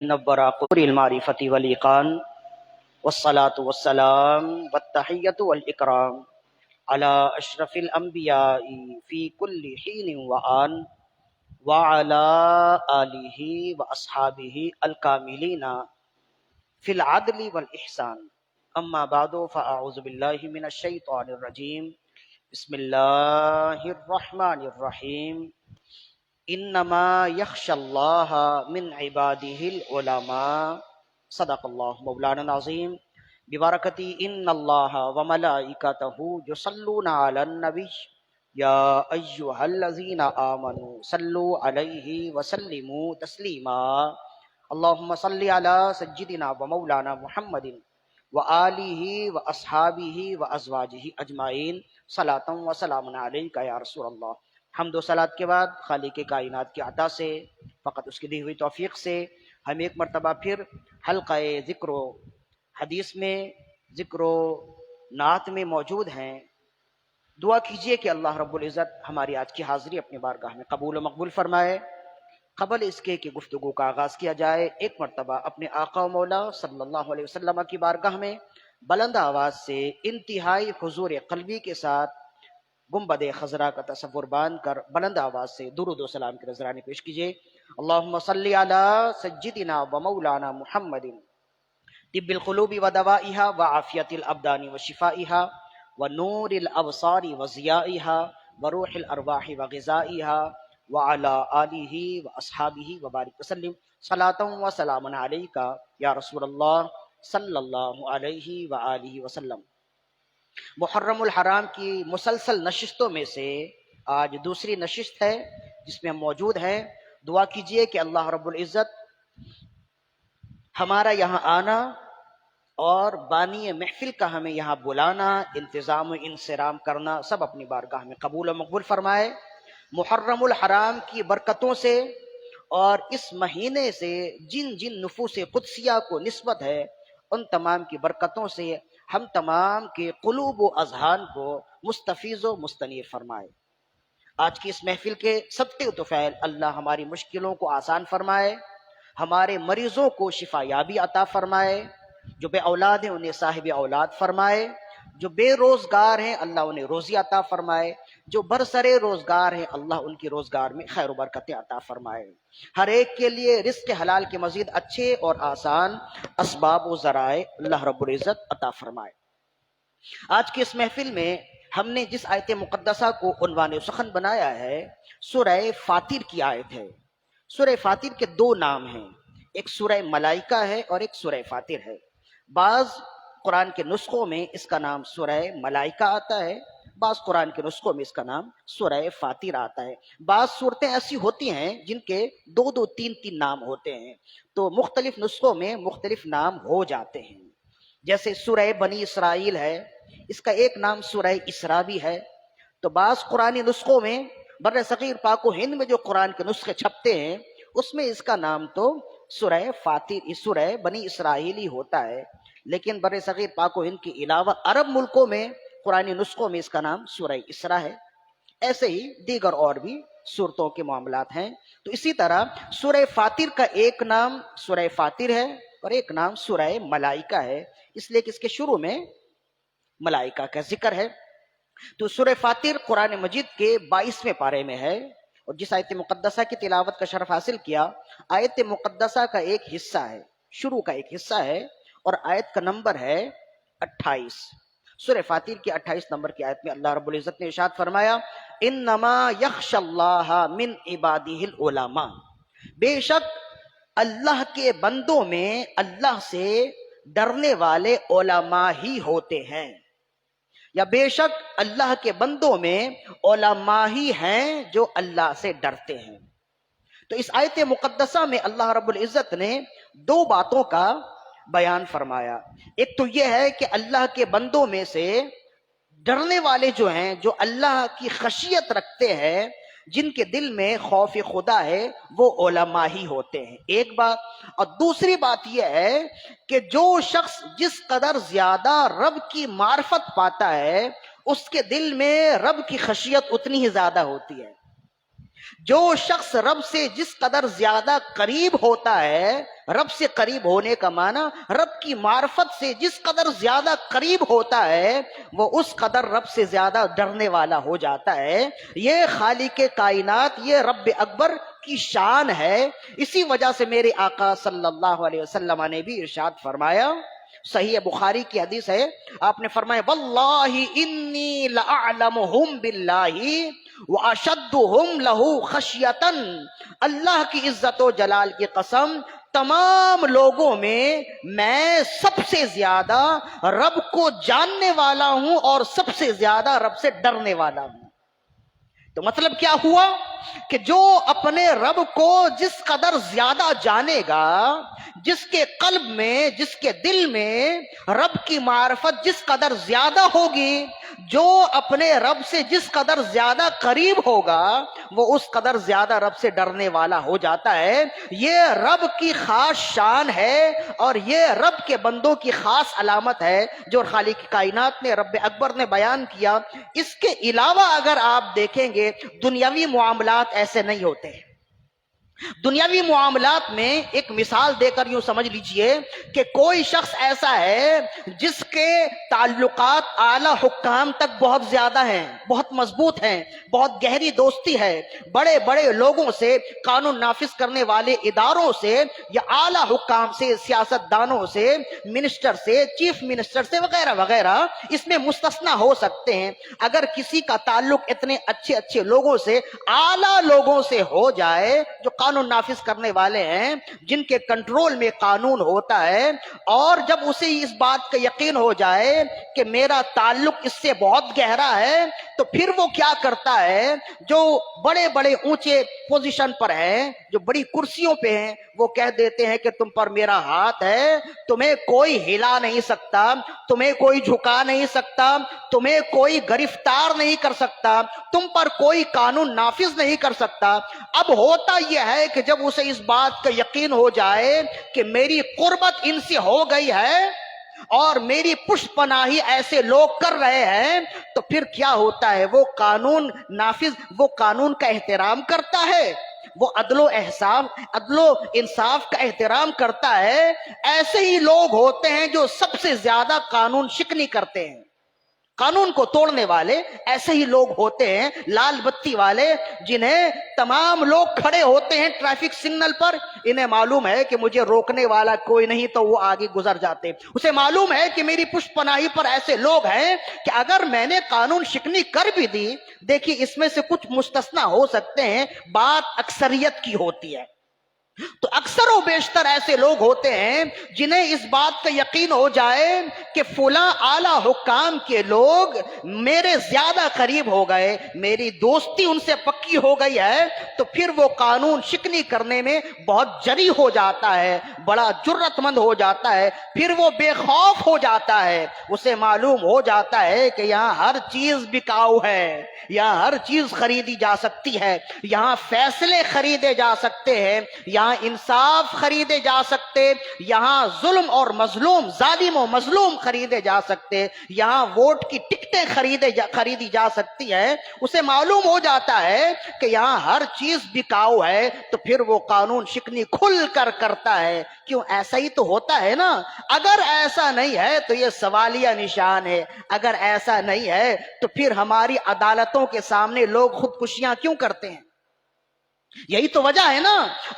نبرا قبر المعرفة والإيقان والصلاة والسلام والتحية والإكرام على أشرف الأنبياء في كل حين وآن وعلى آله وأصحابه الكاملين في العدل والإحسان. أما بعد فأعوذ بالله من الشيطان الرجيم. بسم الله الرحمن الرحيم. انما یخشی اللہ من عباده العلماء. صدق اللہ مولانا العظیم. ببرکتی ان اللہ وملائکتہ یصلون علی النبی یا ایہا الذین آمنوا صلوا علیہ وسلموا تسلیما. اللہم صلی علی سیدنا ومولانا محمد وآلہ واصحابہ وازواجہ اجمعین صلاۃ وسلام علیک یا رسول اللہ. حمد و صلات کے بعد خالق کائنات کی عطا سے فقط اس کی دی ہوئی توفیق سے ہم ایک مرتبہ پھر حلقہ ذکر و حدیث میں ذکر و نعت میں موجود ہیں. دعا کیجئے کہ اللہ رب العزت ہماری آج کی حاضری اپنی بارگاہ میں قبول و مقبول فرمائے. قبل اس کے کہ گفتگو کا آغاز کیا جائے ایک مرتبہ اپنے آقا و مولا صلی اللہ علیہ وسلم کی بارگاہ میں بلند آواز سے انتہائی حضور قلبی کے ساتھ گنبد خضرا کا تصور باندھ کر بلند آواز سے درود و سلام کے نذرانے پیش کیجئے. اللہم صلی علی سیدنا و مولانا محمد طب القلوب و دوائها و عافیت الابدان و شفائها و نور الابصار و ضیائها و روح الارواح و غذائها و علی آلہ و اصحابہ و بارک وسلم. صلاۃ و سلام علیکہ یا رسول اللہ صلی اللہ علیہ وآلہ وسلم. محرم الحرام کی مسلسل نشستوں میں سے آج دوسری نشست ہے جس میں ہم موجود ہیں. دعا کیجئے کہ اللہ رب العزت ہمارا یہاں آنا اور بانی محفل کا ہمیں یہاں بلانا، انتظام و انصرام کرنا سب اپنی بارگاہ میں قبول و مقبول فرمائے. محرم الحرام کی برکتوں سے اور اس مہینے سے جن جن نفوس قدسیہ کو نسبت ہے ان تمام کی برکتوں سے ہم تمام کے قلوب و اذہان کو مستفیض و مستنیر فرمائے. آج کی اس محفل کے صدقے و طفیل اللہ ہماری مشکلوں کو آسان فرمائے، ہمارے مریضوں کو شفا یابی عطا فرمائے، جو بے اولاد ہیں انہیں صاحب اولاد فرمائے، جو بے روزگار ہیں اللہ انہیں روزی عطا فرمائے، جو برسرے روزگار ہیں اللہ ان کی روزگار میں خیر و برکتیں عطا فرمائے. ہر ایک کے لیے رزق حلال کے مزید اچھے اور آسان اسباب و ذرائع اللہ رب العزت عطا فرمائے. آج کی اس محفل میں ہم نے جس آیت مقدسہ کو عنوان سخن بنایا ہے سورہ فاطر کی آیت ہے. سورہ فاطر کے دو نام ہیں، ایک سورہ ملائکہ ہے اور ایک سورہ فاطر ہے. بعض قرآن کے نسخوں میں اس کا نام سورہ ملائکہ آتا ہے، بعض قرآن کے نسخوں میں اس کا نام سورہ فاطر آتا ہے. بعض صورتیں ایسی ہوتی ہیں جن کے دو دو تین تین نام ہوتے ہیں تو مختلف نسخوں میں مختلف نام ہو جاتے ہیں. جیسے سورہ بنی اسرائیل ہے، اس کا ایک نام سورہ اسراء بھی ہے. تو بعض قرآنی نسخوں میں بر صغیر پاک و ہند میں جو قرآن کے نسخے چھپتے ہیں اس میں اس کا نام تو سورہ فاطر سورہ بنی اسرائیل ہی ہوتا ہے، لیکن بر صغیر پاک و ہند کے علاوہ عرب ملکوں میں قرآنی نسخوں میں اس کا نام سورہ اسراء ہے. ایسے ہی دیگر اور بھی صورتوں کے معاملات ہیں. تو اسی طرح سورہ فاطر کا ایک نام سورہ فاطر ہے اور ایک نام سورہ ملائکہ ہے، اس لیے کہ اس کے شروع میں ملائکہ کا ذکر ہے. تو سورہ فاطر قرآن مجید کے 22ویں پارے میں ہے اور جس آیت مقدسہ کی تلاوت کا شرف حاصل کیا آیت مقدسہ کا ایک حصہ ہے، شروع کا ایک حصہ ہے اور آیت کا نمبر ہے 28. سورہ فاطر کی 28 نمبر کی آیت میں اللہ رب العزت نے ارشاد فرمایا انما یخشی اللہ من عبادہ العلماء. بے شک اللہ کے بندوں میں اللہ سے ڈرنے والے علماء ہی ہوتے ہیں، یا بے شک اللہ کے بندوں میں علماء ہی ہیں جو اللہ سے ڈرتے ہیں. تو اس آیت مقدسہ میں اللہ رب العزت نے دو باتوں کا بیان فرمایا. ایک تو یہ ہے کہ اللہ کے بندوں میں سے ڈرنے والے جو ہیں، جو اللہ کی خشیت رکھتے ہیں، جن کے دل میں خوف خدا ہے، وہ علماء ہی ہوتے ہیں، ایک بات. اور دوسری بات یہ ہے کہ جو شخص جس قدر زیادہ رب کی معرفت پاتا ہے اس کے دل میں رب کی خشیت اتنی ہی زیادہ ہوتی ہے. جو شخص رب سے جس قدر زیادہ قریب ہوتا ہے، رب سے قریب ہونے کا معنی رب کی معرفت سے جس قدر زیادہ قریب ہوتا ہے، وہ اس قدر رب سے زیادہ ڈرنے والا ہو جاتا ہے۔ یہ خالق کائنات، یہ رب اکبر کی شان ہے۔ اسی وجہ سے میرے آقا صلی اللہ علیہ وسلم نے بھی ارشاد فرمایا، صحیح بخاری کی حدیث ہے، آپ نے فرمایا واللہ انی لأعلمہم باللہ واشدہم لہ خشیۃ، اللہ کی عزت و جلال کی قسم، تمام لوگوں میں سب سے زیادہ رب کو جاننے والا ہوں اور سب سے زیادہ رب سے ڈرنے والا ہوں۔ تو مطلب کیا ہوا کہ جو اپنے رب کو جس قدر زیادہ جانے گا، جس کے قلب میں، جس کے دل میں رب کی معرفت جس قدر زیادہ ہوگی، جو اپنے رب سے جس قدر زیادہ قریب ہوگا، وہ اس قدر زیادہ رب سے ڈرنے والا ہو جاتا ہے۔ یہ رب کی خاص شان ہے اور یہ رب کے بندوں کی خاص علامت ہے جو خالق کائنات نے، رب اکبر نے بیان کیا۔ اس کے علاوہ اگر آپ دیکھیں گے دنیاوی معاملات ایسے نہیں ہوتے۔ دنیاوی معاملات میں ایک مثال دے کر یوں سمجھ لیجئے کہ کوئی شخص ایسا ہے جس کے تعلقات اعلی حکام تک بہت زیادہ ہیں، بہت مضبوط ہیں، بہت گہری دوستی ہے، بڑے بڑے لوگوں سے، قانون نافذ کرنے والے اداروں سے یا اعلی حکام سے، سیاست دانوں سے، منسٹر سے، چیف منسٹر سے وغیرہ وغیرہ، اس میں مستثنا ہو سکتے ہیں۔ اگر کسی کا تعلق اتنے اچھے اچھے لوگوں سے، اعلی لوگوں سے ہو جائے جو قانون نافذ کرنے والے ہیں، جن کے کنٹرول میں قانون ہوتا ہے، اور جب اسے اس بات کا یقین ہو جائے کہ میرا تعلق اس سے بہت گہرا ہے، تو پھر وہ کیا کرتا ہے، جو بڑے بڑے اونچے پوزیشن پر ہیں، جو بڑی کرسیوں پہ ہیں، وہ کہہ دیتے ہیں کہ تم پر میرا ہاتھ ہے، تمہیں کوئی ہلا نہیں سکتا، تمہیں کوئی جھکا نہیں سکتا، تمہیں کوئی گرفتار نہیں کر سکتا، تم پر کوئی قانون نافذ نہیں کر سکتا۔ اب ہوتا یہ ہے کہ جب اسے اس بات کا یقین ہو جائے کہ میری قربت ان سے ہو گئی ہے اور میری پشت پناہی ایسے لوگ کر رہے ہیں، تو پھر کیا ہوتا ہے، وہ قانون نافذ، وہ قانون کا احترام کرتا ہے، وہ عدل و انصاف کا احترام کرتا ہے۔ ایسے ہی لوگ ہوتے ہیں جو سب سے زیادہ قانون شکنی کرتے ہیں، قانون کو توڑنے والے ایسے ہی لوگ ہوتے ہیں، لال بتی والے، جنہیں تمام لوگ کھڑے ہوتے ہیں ٹریفک سگنل پر، انہیں معلوم ہے کہ مجھے روکنے والا کوئی نہیں تو وہ آگے گزر جاتے، اسے معلوم ہے کہ میری پشت پناہی پر ایسے لوگ ہیں کہ اگر میں نے قانون شکنی کر بھی دی، دیکھیے اس میں سے کچھ مستثنا ہو سکتے ہیں، بات اکثریت کی ہوتی ہے، تو اکثر و بیشتر ایسے لوگ ہوتے ہیں جنہیں اس بات کا یقین ہو جائے کہ فلاں اعلی حکام کے لوگ میرے زیادہ قریب ہو گئے، میری دوستی ان سے پکی ہو گئی ہے، تو پھر وہ قانون شکنی کرنے میں بہت جری ہو جاتا ہے، بڑا جرت مند ہو جاتا ہے، پھر وہ بے خوف ہو جاتا ہے، اسے معلوم ہو جاتا ہے کہ یہاں ہر چیز بکاؤ ہے، یہاں ہر چیز خریدی جا سکتی ہے، یہاں فیصلے خریدے جا سکتے ہیں، یہاں انصاف خریدے جا سکتے، یہاں ظلم اور مظلوم، ظالم و مظلوم خریدے جا سکتے، یہاں ووٹ کی ٹکٹیں خریدی جا سکتی ہے۔ اسے معلوم ہو جاتا ہے کہ یہاں ہر چیز بکاؤ ہے، تو پھر وہ قانون شکنی کھل کر کرتا ہے۔ کیوں؟ ایسا ہی تو ہوتا ہے نا۔ اگر ایسا نہیں ہے تو یہ سوالیہ نشان ہے، اگر ایسا نہیں ہے تو پھر ہماری عدالتوں کے سامنے لوگ خودکشیاں کیوں کرتے ہیں؟ یہی تو وجہ ہے نا۔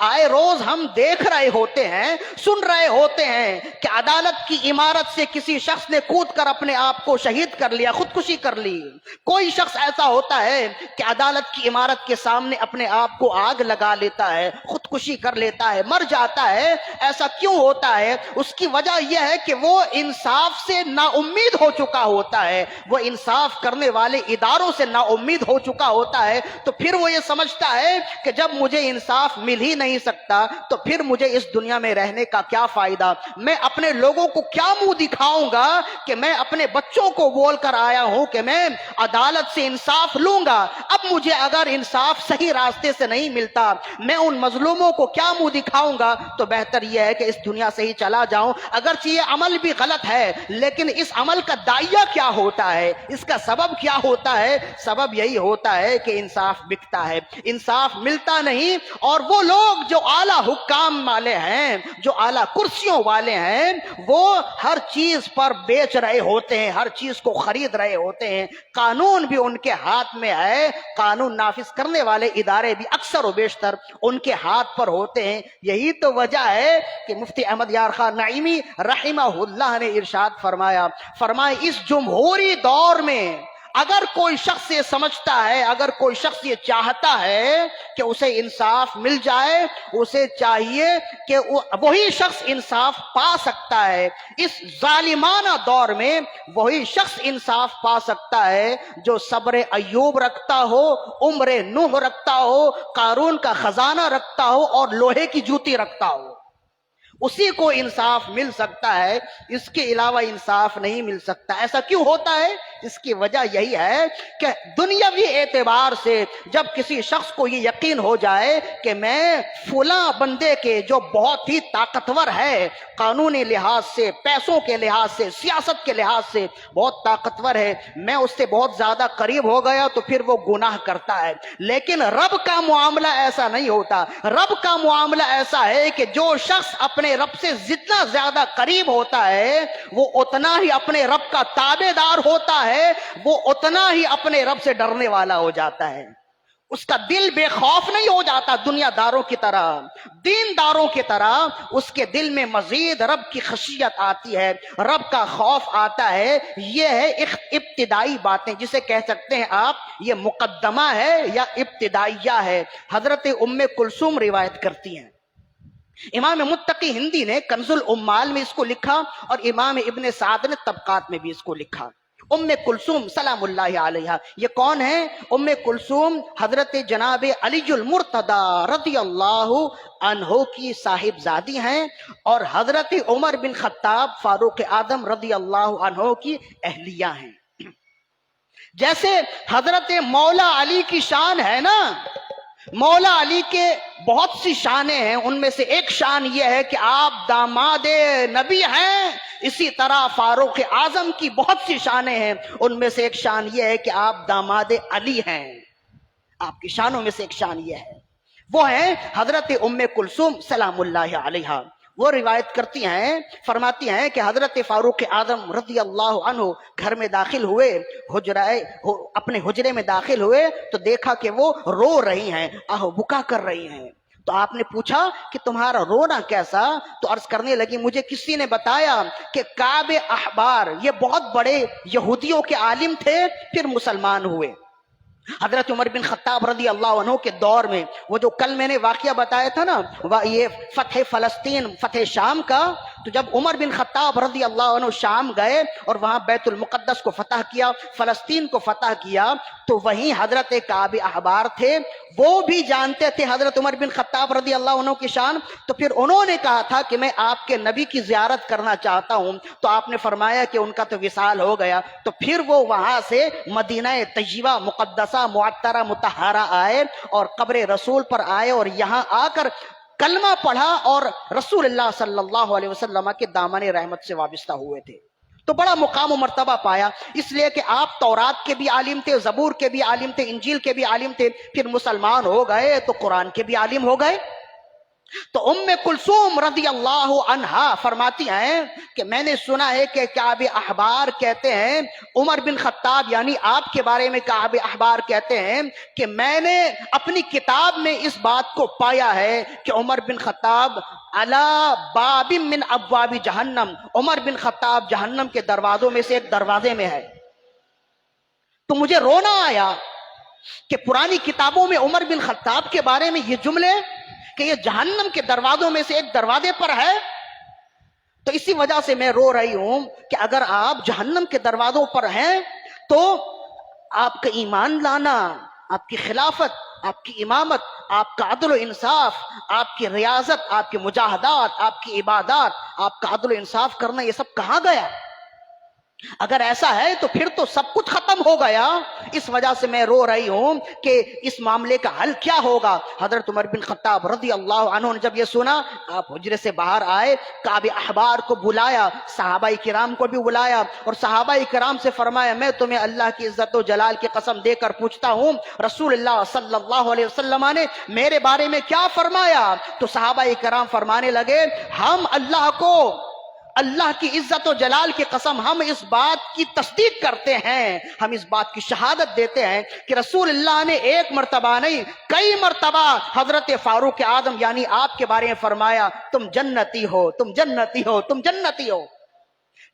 آئے روز ہم دیکھ رہے ہوتے ہیں، سن رہے ہوتے ہیں کہ عدالت کی عمارت سے کسی شخص نے کود کر اپنے آپ کو شہید کر لیا، خودکشی کر لی۔ کوئی شخص ایسا ہوتا ہے کہ عدالت کی عمارت کے سامنے اپنے آپ کو آگ لگا لیتا ہے، خودکشی کر لیتا ہے، مر جاتا ہے۔ ایسا کیوں ہوتا ہے؟ اس کی وجہ یہ ہے کہ وہ انصاف سے نا امید ہو چکا ہوتا ہے، وہ انصاف کرنے والے اداروں سے نا امید ہو چکا ہوتا ہے۔ تو پھر وہ یہ سمجھتا ہے کہ جب مجھے انصاف مل ہی نہیں سکتا تو پھر مجھے اس دنیا میں رہنے کا کیا فائدہ؟ میں اپنے لوگوں کو کیا منہ دکھاؤں گا کہ میں اپنے بچوں کو بول کر آیا ہوں کہ میں عدالت سے انصاف لوں گا؟ اب مجھے اگر انصاف صحیح راستے سے نہیں ملتا، میں ان مظلوموں کو کیا منہ دکھاؤں گا؟ تو بہتر یہ ہے کہ اس دنیا سے ہی چلا جاؤں۔ اگرچہ یہ عمل بھی غلط ہے، لیکن اس عمل کا داعیہ کیا ہوتا ہے، اس کا سبب کیا ہوتا ہے؟ سبب یہی ہوتا ہے کہ انصاف بکتا ہے، انصاف ملتا نہیں، اور وہ لوگ جو اعلیٰ حکام والے ہیں، جو اعلیٰ کرسیوں والے ہیں، وہ ہر چیز پر بیچ رہے ہوتے ہیں، ہر چیز کو خرید رہے ہوتے ہیں۔ قانون بھی ان کے ہاتھ میں ہے، قانون نافذ کرنے والے ادارے بھی اکثر و بیشتر ان کے ہاتھ پر ہوتے ہیں۔ یہی تو وجہ ہے کہ مفتی احمد یار خان نعیمی رحمہ اللہ نے ارشاد فرمایا اس جمہوری دور میں اگر کوئی شخص یہ سمجھتا ہے، اگر کوئی شخص یہ چاہتا ہے کہ اسے انصاف مل جائے، اسے چاہیے کہ وہی شخص انصاف پا سکتا ہے۔ اس ظالمانہ دور میں وہی شخص انصاف پا سکتا ہے جو صبر ایوب رکھتا ہو، عمر نوح رکھتا ہو، قارون کا خزانہ رکھتا ہو اور لوہے کی جوتی رکھتا ہو۔ اسی کو انصاف مل سکتا ہے، اس کے علاوہ انصاف نہیں مل سکتا۔ ایسا کیوں ہوتا ہے؟ اس کی وجہ یہی ہے کہ دنیاوی اعتبار سے جب کسی شخص کو یہ یقین ہو جائے کہ میں فلاں بندے کے جو بہت ہی طاقتور ہے، قانونی لحاظ سے، پیسوں کے لحاظ سے، سیاست کے لحاظ سے بہت طاقتور ہے، میں اس سے بہت زیادہ قریب ہو گیا تو پھر وہ گناہ کرتا ہے۔ لیکن رب کا معاملہ ایسا نہیں ہوتا۔ رب کا معاملہ ایسا ہے کہ جو شخص اپنے رب سے جتنا زیادہ قریب ہوتا ہے وہ اتنا ہی اپنے رب کا تابع دار ہوتا ہے، وہ اتنا ہی اپنے رب سے ڈرنے والا ہو جاتا ہے۔ اس کا دل بے خوف نہیں ہو جاتا دنیا داروں کی طرح، دین داروں کی طرح۔ اس کے دل میں مزید رب کی خشیت آتی ہے، رب کا خوف آتا ہے۔ یہ ہے ابتدائی باتیں، جسے کہہ سکتے ہیں آپ یہ مقدمہ ہے یا ابتدائیہ ہے۔ حضرت ام کلثوم روایت کرتی ہیں، امام متقی ہندی نے کنز العمال میں اس کو لکھا اور امام ابن سعد نے طبقات میں بھی اس کو لکھا۔ ام کلثوم سلام اللہ علیہا، یہ کون ہے؟ ام کلثوم حضرت جناب علی المرتضی رضی اللہ عنہ کی صاحب زادی ہیں اور حضرت عمر بن خطاب فاروق اعظم رضی اللہ عنہ کی اہلیہ ہیں۔ جیسے حضرت مولا علی کی شان ہے نا، مولا علی کے بہت سی شانیں ہیں، ان میں سے ایک شان یہ ہے کہ آپ داماد نبی ہیں۔ اسی طرح فاروق اعظم کی بہت سی شانیں ہیں، ان میں سے ایک شان یہ ہے کہ آپ داماد علی ہیں۔ آپ کی شانوں میں سے ایک شان یہ ہے، وہ ہیں حضرت ام کلثوم سلام اللہ علیہا۔ وہ روایت کرتی ہیں، فرماتی ہیں کہ حضرت فاروق اعظم رضی اللہ عنہ گھر میں داخل ہوئے، اپنے حجرے میں داخل ہوئے تو دیکھا کہ وہ رو رہی ہیں، آہ بکا کر رہی ہیں۔ تو آپ نے پوچھا کہ تمہارا رونا کیسا؟ تو عرض کرنے لگی مجھے کسی نے بتایا کہ کعب احبار یہ بہت بڑے یہودیوں کے عالم تھے، پھر مسلمان ہوئے۔ حضرت عمر بن خطاب رضی اللہ عنہ کے دور میں وہ جو کل میں نے واقعہ بتایا تھا نا، یہ فتح فلسطین، فتح شام کا، تو جب عمر بن خطاب رضی اللہ عنہ شام گئے اور وہاں بیت المقدس کو فتح کیا، فلسطین کو فتح کیا، تو وہیں حضرت کعب احبار تھے، وہ بھی جانتے تھے حضرت عمر بن خطاب رضی اللہ عنہ کی شان۔ تو پھر انہوں نے کہا تھا کہ میں آپ کے نبی کی زیارت کرنا چاہتا ہوں، تو آپ نے فرمایا کہ ان کا تو وصال ہو گیا۔ تو پھر وہ وہاں سے مدینہ طیبہ مقدسہ معطرہ مطہرہ آئے اور قبر رسول پر آئے اور یہاں آ کر کلمہ پڑھا اور رسول اللہ صلی اللہ علیہ وسلم کے دامن رحمت سے وابستہ ہوئے تھے۔ تو بڑا مقام و مرتبہ پایا، اس لیے کہ آپ تورات کے بھی عالم تھے، زبور کے بھی عالم تھے، انجیل کے بھی عالم تھے، پھر مسلمان ہو گئے تو قرآن کے بھی عالم ہو گئے۔ تو ام کلثوم رضی اللہ عنہا فرماتی ہیں کہ میں نے سنا ہے کہ کعب احبار کہتے ہیں، عمر بن خطاب یعنی آپ کے بارے میں کعب احبار کہتے ہیں کہ میں نے اپنی کتاب میں اس بات کو پایا ہے کہ عمر بن خطاب علی باب من ابواب جہنم، عمر بن خطاب جہنم کے دروازوں میں سے ایک دروازے میں ہے۔ تو مجھے رونا آیا کہ پرانی کتابوں میں عمر بن خطاب کے بارے میں یہ جملے کہ یہ جہنم کے دروازوں میں سے ایک دروازے پر ہے، تو اسی وجہ سے میں رو رہی ہوں کہ اگر آپ جہنم کے دروازوں پر ہیں تو آپ کا ایمان لانا، آپ کی خلافت، آپ کی امامت آپ کا عدل و انصاف، آپ کی ریاضت، آپ کی مجاہدات، آپ کی عبادات، آپ کا عدل و انصاف کرنا، یہ سب کہاں گیا؟ اگر ایسا ہے تو پھر تو سب کچھ ختم ہو گیا۔ اس وجہ سے میں رو رہی ہوں کہ اس معاملے کا حل کیا ہوگا۔ حضرت عمر بن خطاب رضی اللہ عنہ نے جب یہ سنا، آپ حجرے سے باہر آئے، کعب احبار کو بلایا، صحابہ کرام کو بھی بلایا، اور صحابہ کرام سے فرمایا میں تمہیں اللہ کی عزت و جلال کی قسم دے کر پوچھتا ہوں، رسول اللہ صلی اللہ علیہ وسلم نے میرے بارے میں کیا فرمایا؟ تو صحابہ کرام فرمانے لگے، ہم اللہ کی عزت و جلال کی قسم، ہم اس بات کی تصدیق کرتے ہیں، ہم اس بات کی شہادت دیتے ہیں کہ رسول اللہ نے ایک مرتبہ نہیں، کئی مرتبہ حضرت فاروق اعظم یعنی آپ کے بارے میں فرمایا، تم جنتی ہو، تم جنتی ہو، تم جنتی ہو۔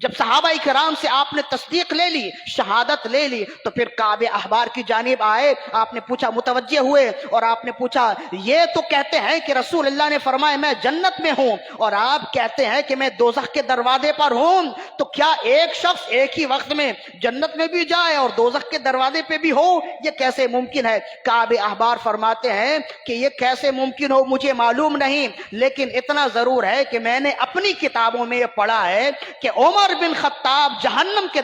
جب صحابہ کرام سے آپ نے تصدیق لے لی، شہادت لے لی، تو پھر کعب احبار کی جانب آئے، آپ نے پوچھا، متوجہ ہوئے اور آپ نے پوچھا، یہ تو کہتے ہیں کہ رسول اللہ نے فرمایا میں جنت میں ہوں، اور آپ کہتے ہیں کہ میں دوزخ کے دروازے پر ہوں، تو کیا ایک شخص ایک ہی وقت میں جنت میں بھی جائے اور دوزخ کے دروازے پہ بھی ہو؟ یہ کیسے ممکن ہے؟ کعب احبار فرماتے ہیں کہ یہ کیسے ممکن ہو مجھے معلوم نہیں، لیکن اتنا ضرور ہے کہ میں نے اپنی کتابوں میں یہ پڑھا ہے کہ عمر بن خطاب جہنم کے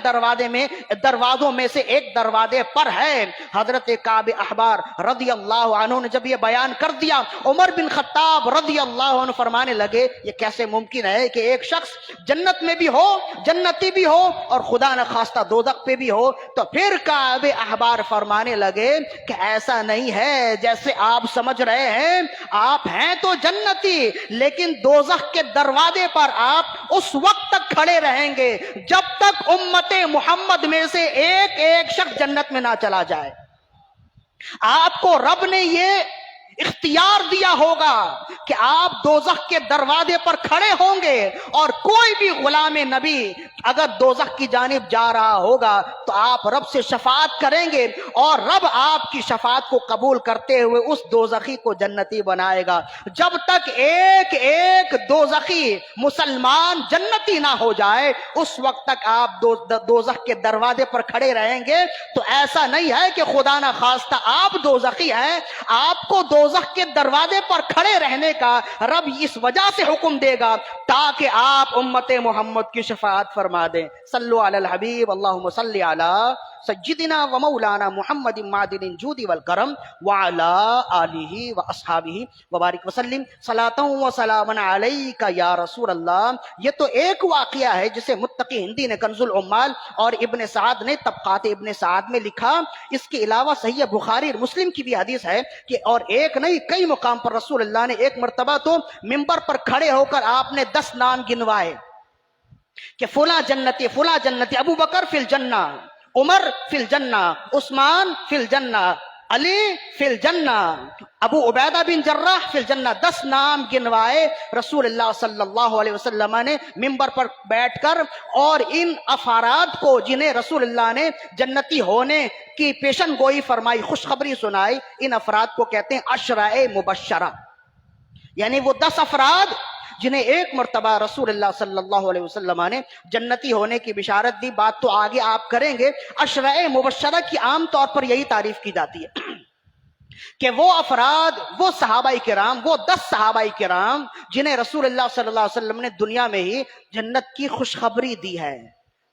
دروازوں میں سے ایک دروازے پر ہے۔ حضرت کعب احبار رضی اللہ عنہ نے جب یہ بیان کر دیا، عمر بن خطاب رضی اللہ عنہ فرمانے لگے، یہ کیسے ممکن ہے کہ ایک شخص جنت میں بھی ہو، جنتی بھی ہو، اور خدا نہ خواستہ دوزخ پہ بھی ہو؟ تو پھر کعب احبار فرمانے لگے کہ ایسا نہیں ہے جیسے آپ سمجھ رہے ہیں، آپ ہیں تو جنتی، لیکن دوزخ کے دروازے پر آپ اس وقت تک کھڑے رہیں گے جب تک امت محمد میں سے ایک شخص جنت میں نہ چلا جائے۔ آپ کو رب نے یہ اختیار دیا ہوگا کہ آپ دوزخ کے دروازے پر کھڑے ہوں گے، اور کوئی بھی غلام نبی اگر دوزخ کی جانب جا رہا ہوگا تو آپ رب سے شفاعت کریں گے، اور رب آپ کی شفاعت کو قبول کرتے ہوئے اس دوزخی کو جنتی بنائے گا۔ جب تک ایک دوزخی مسلمان جنتی نہ ہو جائے، اس وقت تک آپ دوزخ کے دروازے پر کھڑے رہیں گے۔ تو ایسا نہیں ہے کہ خدا نہ خواستہ آپ دوزخی ہیں، آپ کو دوزخ کے دروازے پر کھڑے رہنے کا رب اس وجہ سے حکم دے گا تاکہ آپ امت محمد کی شفاعت فرما دیں۔ صلو علی الحبیب، اللہم صلی علی سیدنا و مولانا محمد معدن الجود والکرم وعلی آلہ و اصحابہ وبارک وسلم صلاۃ و سلام علیک یا رسول اللہ۔ یہ تو ایک واقعہ ہے جسے متقی ہندی نے کنز العمال اور ابن سعد نے طبقات ابن سعد میں لکھا۔ اس کے علاوہ صحیح بخاری اور مسلم کی بھی حدیث ہے کہ اور ایک نہیں کئی مقام پر رسول اللہ نے ایک مرتبہ تو منبر پر کھڑے ہو کر آپ نے 10 نام گنوائے کہ فلاں جنتی، فلاں جنتی، ابو بکر فی الجنہ، عمر فی الجنہ، عثمان فی الجنہ، علی فی الجنہ، ابو عبیدہ بن جراح فی الجنہ۔ 10 نام گنوائے رسول اللہ صلی اللہ علیہ وسلم نے منبر پر بیٹھ کر، اور ان افراد کو جنہیں رسول اللہ نے جنتی ہونے کی پیشن گوئی فرمائی، خوشخبری سنائی، ان افراد کو کہتے ہیں عشرۂ مبشرہ، یعنی وہ 10 افراد جنہیں ایک مرتبہ رسول اللہ صلی اللہ علیہ وسلم نے جنتی ہونے کی بشارت دی۔ بات تو آگے آپ کریں گے۔ عشرۂ مبشرہ کی عام طور پر یہی تعریف کی جاتی ہے کہ وہ افراد، وہ صحابہ کرام، وہ 10 صحابہ کرام جنہیں رسول اللہ صلی اللہ علیہ وسلم نے دنیا میں ہی جنت کی خوشخبری دی ہے،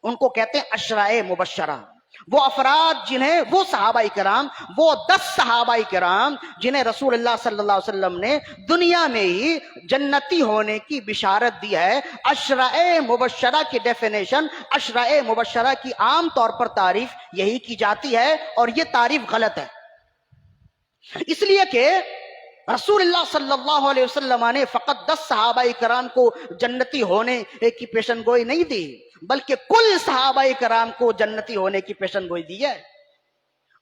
ان کو کہتے ہیں عشرۂ مبشرہ۔ وہ افراد جنہیں، وہ صحابہ کرام، وہ 10 صحابہ کرام جنہیں رسول اللہ صلی اللہ علیہ وسلم نے دنیا میں ہی جنتی ہونے کی بشارت دی ہے۔ عشرۂ مبشرہ کی ڈیفینیشن، عشرۂ مبشرہ کی عام طور پر تعریف یہی کی جاتی ہے، اور یہ تعریف غلط ہے، اس لیے کہ رسول اللہ صلی اللہ علیہ وسلم نے فقط 10 صحابہ کرام کو جنتی ہونے کی پیشن گوئی نہیں دی، بلکہ کل صحابہ کرام کو جنتی ہونے کی پیشن گوئی دی ہے۔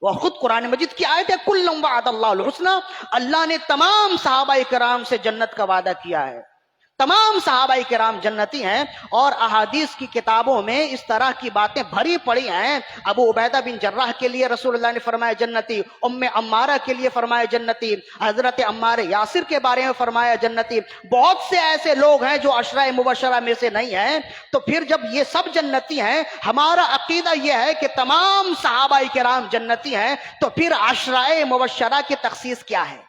وہ خود قرآن مجید کی آیت ہے، کلم وعد اللہ الحسنی، اللہ نے تمام صحابہ کرام سے جنت کا وعدہ کیا ہے، تمام صحابہ کرام جنتی ہیں، اور احادیث کی کتابوں میں اس طرح کی باتیں بھری پڑی ہیں۔ ابو عبیدہ بن جراح کے لیے رسول اللہ نے فرمایا جنتی، ام عمارہ کے لیے فرمایا جنتی، حضرت عمار یاسر کے بارے میں فرمایا جنتی۔ بہت سے ایسے لوگ ہیں جو عشرۂ مبشرہ میں سے نہیں ہیں۔ تو پھر جب یہ سب جنتی ہیں، ہمارا عقیدہ یہ ہے کہ تمام صحابہ کرام جنتی ہیں، تو پھر عشرۂ مبشرہ کی تخصیص کیا ہے؟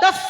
10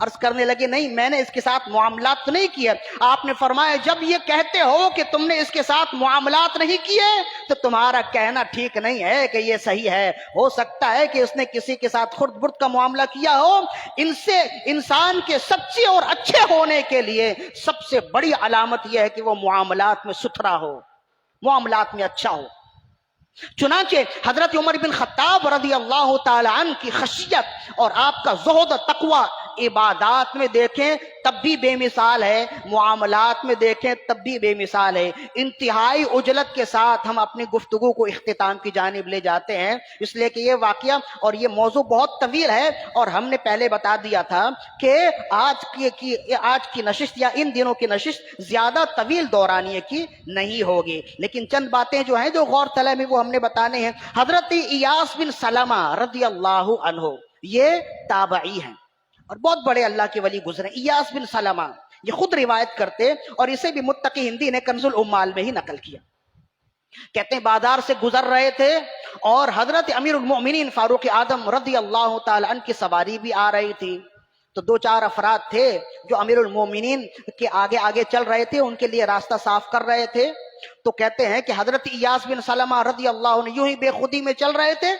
عرض کرنے لگے نہیں میں نے اس کے ساتھ معاملات تو نہیں کیے. آپ نے فرمایا جب یہ کہتے ہو کہ تم نے اس کے ساتھ معاملات نہیں کیے تو تمہارا کہنا ٹھیک نہیں ہے کہ یہ صحیح ہے. ہو سکتا ہے کہ اس نے کسی کے ساتھ خرد برد کا معاملہ کیا ہو. ان سے انسان کے سچے اور اچھے ہونے کے لیے سب سے بڑی علامت یہ ہے کہ وہ معاملات میں ستھرا ہو, معاملات میں اچھا ہو. چنانچہ حضرت عمر بن خطاب رضی اللہ تعالی عنہ کی خشیت اور آپ کا زہد و تقوی عبادات میں دیکھیں تب بھی بے مثال ہے, معاملات میں دیکھیں تب بھی بے مثال ہے. انتہائی عجلت کے ساتھ ہم اپنی گفتگو کو اختتام کی جانب لے جاتے ہیں, اس لیے کہ یہ واقعہ اور یہ موضوع بہت طویل ہے اور ہم نے پہلے بتا دیا تھا کہ آج کی نشست یا ان دنوں کی نشست زیادہ طویل دورانیے کی نہیں ہوگی, لیکن چند باتیں جو ہیں جو غور طلب میں وہ ہم نے بتانے ہیں. حضرت ایاس بن سلمہ رضی اللہ عنہ یہ تابعی ہیں اور بہت بڑے اللہ کے ولی گزرے. ایاس بن سلمہ یہ خود روایت کرتے اور اسے بھی متقی ہندی نے کنز الامال میں ہی نقل کیا. کہتے ہیں بازار سے گزر رہے تھے اور حضرت امیر المؤمنین فاروق اعظم رضی اللہ تعالی عنہ کی سواری بھی آ رہی تھی. تو دو چار افراد تھے جو امیر المؤمنین کے آگے آگے چل رہے تھے, ان کے لیے راستہ صاف کر رہے تھے. تو کہتے ہیں کہ حضرت ایاس بن سلمہ رضی اللہ عنہ یوں ہی بے خودی میں چل رہے تھے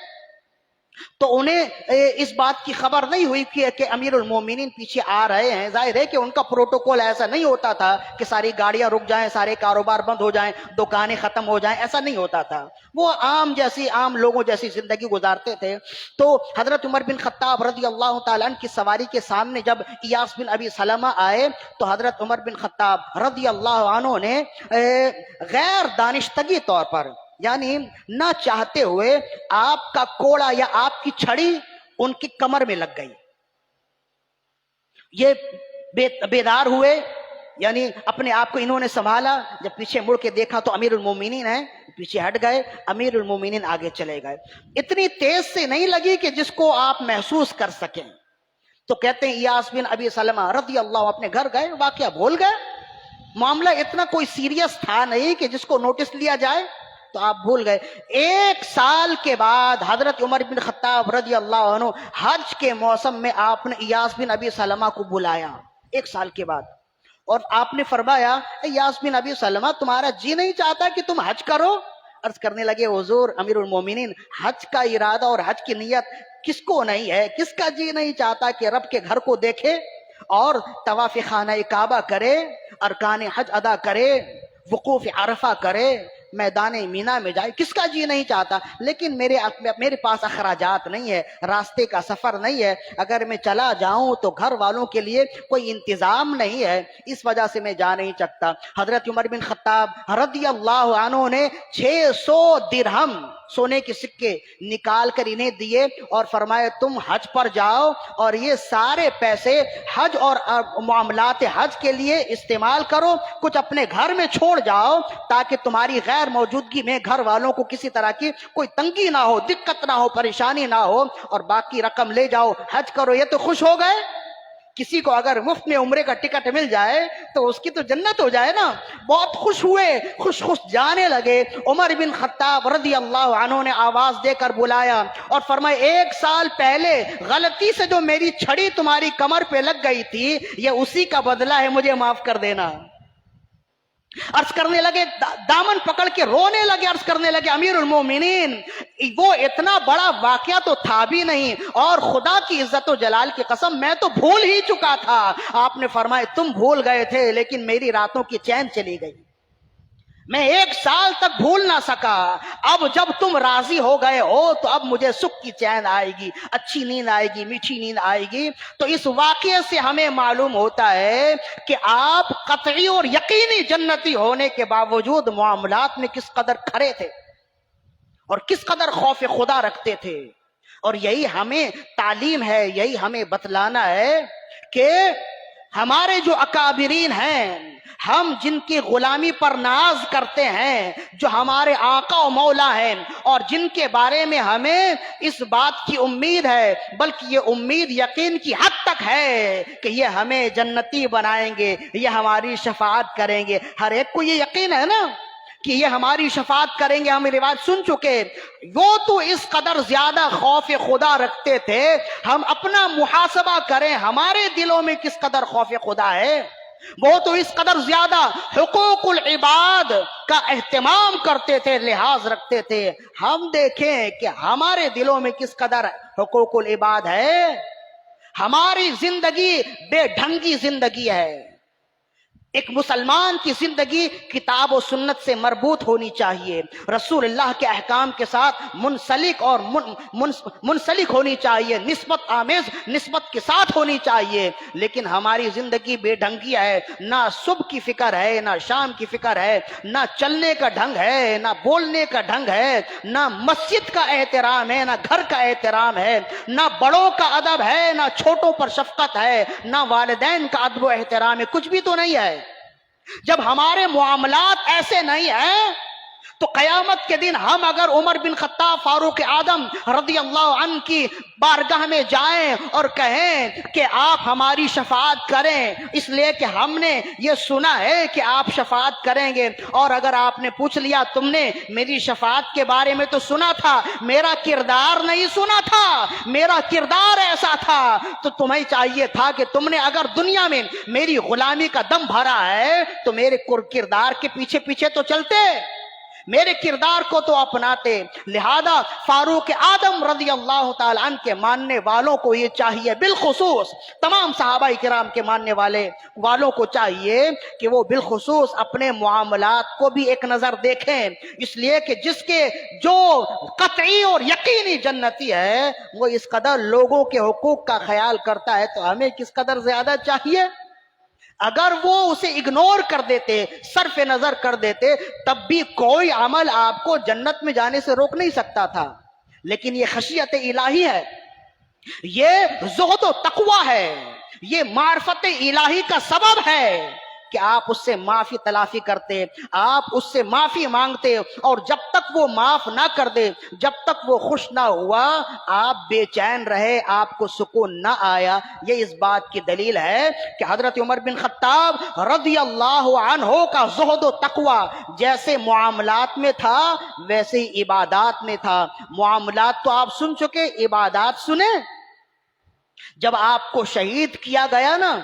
تو انہیں اس بات کی خبر نہیں ہوئی کہ امیر المومنین پیچھے آ رہے ہیں. ظاہر ہے کہ ان کا پروٹوکول ایسا نہیں ہوتا تھا کہ ساری گاڑیاں رک جائیں, سارے کاروبار بند ہو جائیں, دکانیں ختم ہو جائیں, ایسا نہیں ہوتا تھا. وہ عام لوگوں جیسی زندگی گزارتے تھے. تو حضرت عمر بن خطاب رضی اللہ تعالیٰ عنہ کی سواری کے سامنے جب ایاس بن ابی سلمہ آئے تو حضرت عمر بن خطاب رضی اللہ عنہ نے غیر دانستگی طور پر یعنی نہ چاہتے ہوئے آپ کا کوڑا یا آپ کی چھڑی ان کی کمر میں لگ گئی. یہ بیدار ہوئے, یعنی اپنے آپ کو انہوں نے سنبھالا. جب پیچھے مڑ کے دیکھا تو امیر المومنین ہیں, پیچھے ہٹ گئے, امیر المومنین آگے چلے گئے. اتنی تیز سے نہیں لگی کہ جس کو آپ محسوس کر سکیں. تو کہتے ہیں ایاس بن ابی سلمہ رضی اللہ اپنے گھر گئے, واقعہ بھول گئے. معاملہ اتنا کوئی سیریس تھا نہیں کہ جس کو نوٹس لیا جائے, تو آپ بھول گئے. 1 سال کے بعد حضرت عمر بن خطاب رضی اللہ عنہ حج کے موسم میں آپ نے ایاس بن ابی سلمہ کو بلایا 1 سال کے بعد, اور آپ نے فرمایا ایاس بن ابی سلمہ تمہارا جی نہیں چاہتا کہ تم حج کرو؟ عرض کرنے لگے حضور امیر المومنین حج کا ارادہ اور حج کی نیت کس کو نہیں ہے, کس کا جی نہیں چاہتا کہ رب کے گھر کو دیکھے اور طواف خانہ کعبہ کرے, ارکان حج ادا کرے, وقوف عرفہ کرے, میدان مینا میں جائے, کس کا جی نہیں چاہتا. لیکن میرے پاس اخراجات نہیں ہے, راستے کا سفر نہیں ہے, اگر میں چلا جاؤں تو گھر والوں کے لیے کوئی انتظام نہیں ہے, اس وجہ سے میں جا نہیں سکتا. حضرت عمر بن خطاب رضی اللہ عنہ نے 600 درہم سونے کے سکے نکال کر انہیں دیے اور فرمایا تم حج پر جاؤ اور یہ سارے پیسے حج اور معاملات حج کے لیے استعمال کرو, کچھ اپنے گھر میں چھوڑ جاؤ تاکہ تمہاری غیر موجودگی میں گھر والوں کو کسی طرح کی کوئی تنگی نہ ہو, دقت نہ ہو, پریشانی نہ ہو, اور باقی رقم لے جاؤ حج کرو. یہ تو خوش ہو گئے. کسی کو اگر مفت میں عمرے کا ٹکٹ مل جائے تو اس کی تو جنت ہو جائے نا. بہت خوش ہوئے, خوش جانے لگے. عمر بن خطاب رضی اللہ عنہ نے آواز دے کر بلایا اور فرمایا 1 سال پہلے غلطی سے جو میری چھڑی تمہاری کمر پہ لگ گئی تھی یہ اسی کا بدلہ ہے, مجھے معاف کر دینا. عرض کرنے لگے, دامن پکڑ کے رونے لگے, عرض کرنے لگے امیر المومنین وہ اتنا بڑا واقعہ تو تھا بھی نہیں, اور خدا کی عزت و جلال کی قسم میں تو بھول ہی چکا تھا. آپ نے فرمایا تم بھول گئے تھے لیکن میری راتوں کی چین چلی گئی, میں 1 سال تک بھول نہ سکا. اب جب تم راضی ہو گئے ہو تو اب مجھے سکھ کی چین آئے گی, اچھی نیند آئے گی, میٹھی نیند آئے گی. تو اس واقعے سے ہمیں معلوم ہوتا ہے کہ آپ قطعی اور یقینی جنتی ہونے کے باوجود معاملات میں کس قدر کھڑے تھے اور کس قدر خوف خدا رکھتے تھے. اور یہی ہمیں تعلیم ہے, یہی ہمیں بتلانا ہے کہ ہمارے جو اکابرین ہیں, ہم جن کی غلامی پر ناز کرتے ہیں, جو ہمارے آقا و مولا ہیں اور جن کے بارے میں ہمیں اس بات کی امید ہے, بلکہ یہ امید یقین کی حد تک ہے کہ یہ ہمیں جنتی بنائیں گے, یہ ہماری شفاعت کریں گے. ہر ایک کو یہ یقین ہے نا, کہ یہ ہماری شفاعت کریں گے، ہم روایت سن چکے، وہ تو اس قدر زیادہ خوف خدا رکھتے تھے، ہم اپنا محاسبہ کریں ہمارے دلوں میں کس قدر خوف خدا ہے۔ وہ تو اس قدر زیادہ حقوق العباد کا اہتمام کرتے تھے، لحاظ رکھتے تھے، ہم دیکھیں کہ ہمارے دلوں میں کس قدر حقوق العباد ہے۔ ہماری زندگی بے ڈھنگی زندگی ہے۔ ایک مسلمان کی زندگی کتاب و سنت سے مربوط ہونی چاہیے، رسول اللہ کے احکام کے ساتھ منسلک اور منسلک ہونی چاہیے، نسبت آمیز نسبت کے ساتھ ہونی چاہیے۔ لیکن ہماری زندگی بے ڈھنگی ہے، نہ صبح کی فکر ہے، نہ شام کی فکر ہے، نہ چلنے کا ڈھنگ ہے، نہ بولنے کا ڈھنگ ہے، نہ مسجد کا احترام ہے، نہ گھر کا احترام ہے، نہ بڑوں کا ادب ہے، نہ چھوٹوں پر شفقت ہے، نہ والدین کا ادب و احترام ہے، کچھ بھی تو نہیں ہے۔ جب ہمارے معاملات ایسے نہیں ہیں تو قیامت کے دن ہم اگر عمر بن خطاب فاروق اعظم رضی اللہ عنہ کی بارگاہ میں جائیں اور کہیں کہ آپ ہماری شفاعت کریں، اس لیے کہ ہم نے یہ سنا ہے کہ آپ شفاعت کریں گے، اور اگر آپ نے پوچھ لیا تم نے میری شفاعت کے بارے میں تو سنا تھا، میرا کردار نہیں سنا تھا، میرا کردار ایسا تھا، تو تمہیں چاہیے تھا کہ تم نے اگر دنیا میں میری غلامی کا دم بھرا ہے تو میرے کردار کے پیچھے پیچھے تو چلتے، میرے کردار کو تو اپناتے۔ لہذا فاروق اعظم رضی اللہ تعالی عنہ کے ماننے والوں کو یہ چاہیے، بالخصوص تمام صحابہ کرام کے ماننے والوں کو چاہیے کہ وہ بالخصوص اپنے معاملات کو بھی ایک نظر دیکھیں، اس لیے کہ جس کے جو قطعی اور یقینی جنتی ہے وہ اس قدر لوگوں کے حقوق کا خیال کرتا ہے، تو ہمیں کس قدر زیادہ چاہیے۔ اگر وہ اسے اگنور کر دیتے، صرف نظر کر دیتے، تب بھی کوئی عمل آپ کو جنت میں جانے سے روک نہیں سکتا تھا، لیکن یہ خشیت الہی ہے، یہ زہد و تقوی ہے، یہ معرفت الہی کا سبب ہے کہ آپ اس سے معافی تلافی کرتے، آپ اس سے معافی مانگتے، اور جب تک وہ معاف نہ کر دے، جب تک وہ خوش نہ ہوا، آپ بے چین رہے، آپ کو سکون نہ آیا۔ یہ اس بات کی دلیل ہے کہ حضرت عمر بن خطاب رضی اللہ عنہ کا زہد و تقوی جیسے معاملات میں تھا ویسے ہی عبادات میں تھا۔ معاملات تو آپ سن چکے، عبادات سنیں۔ جب آپ کو شہید کیا گیا نا،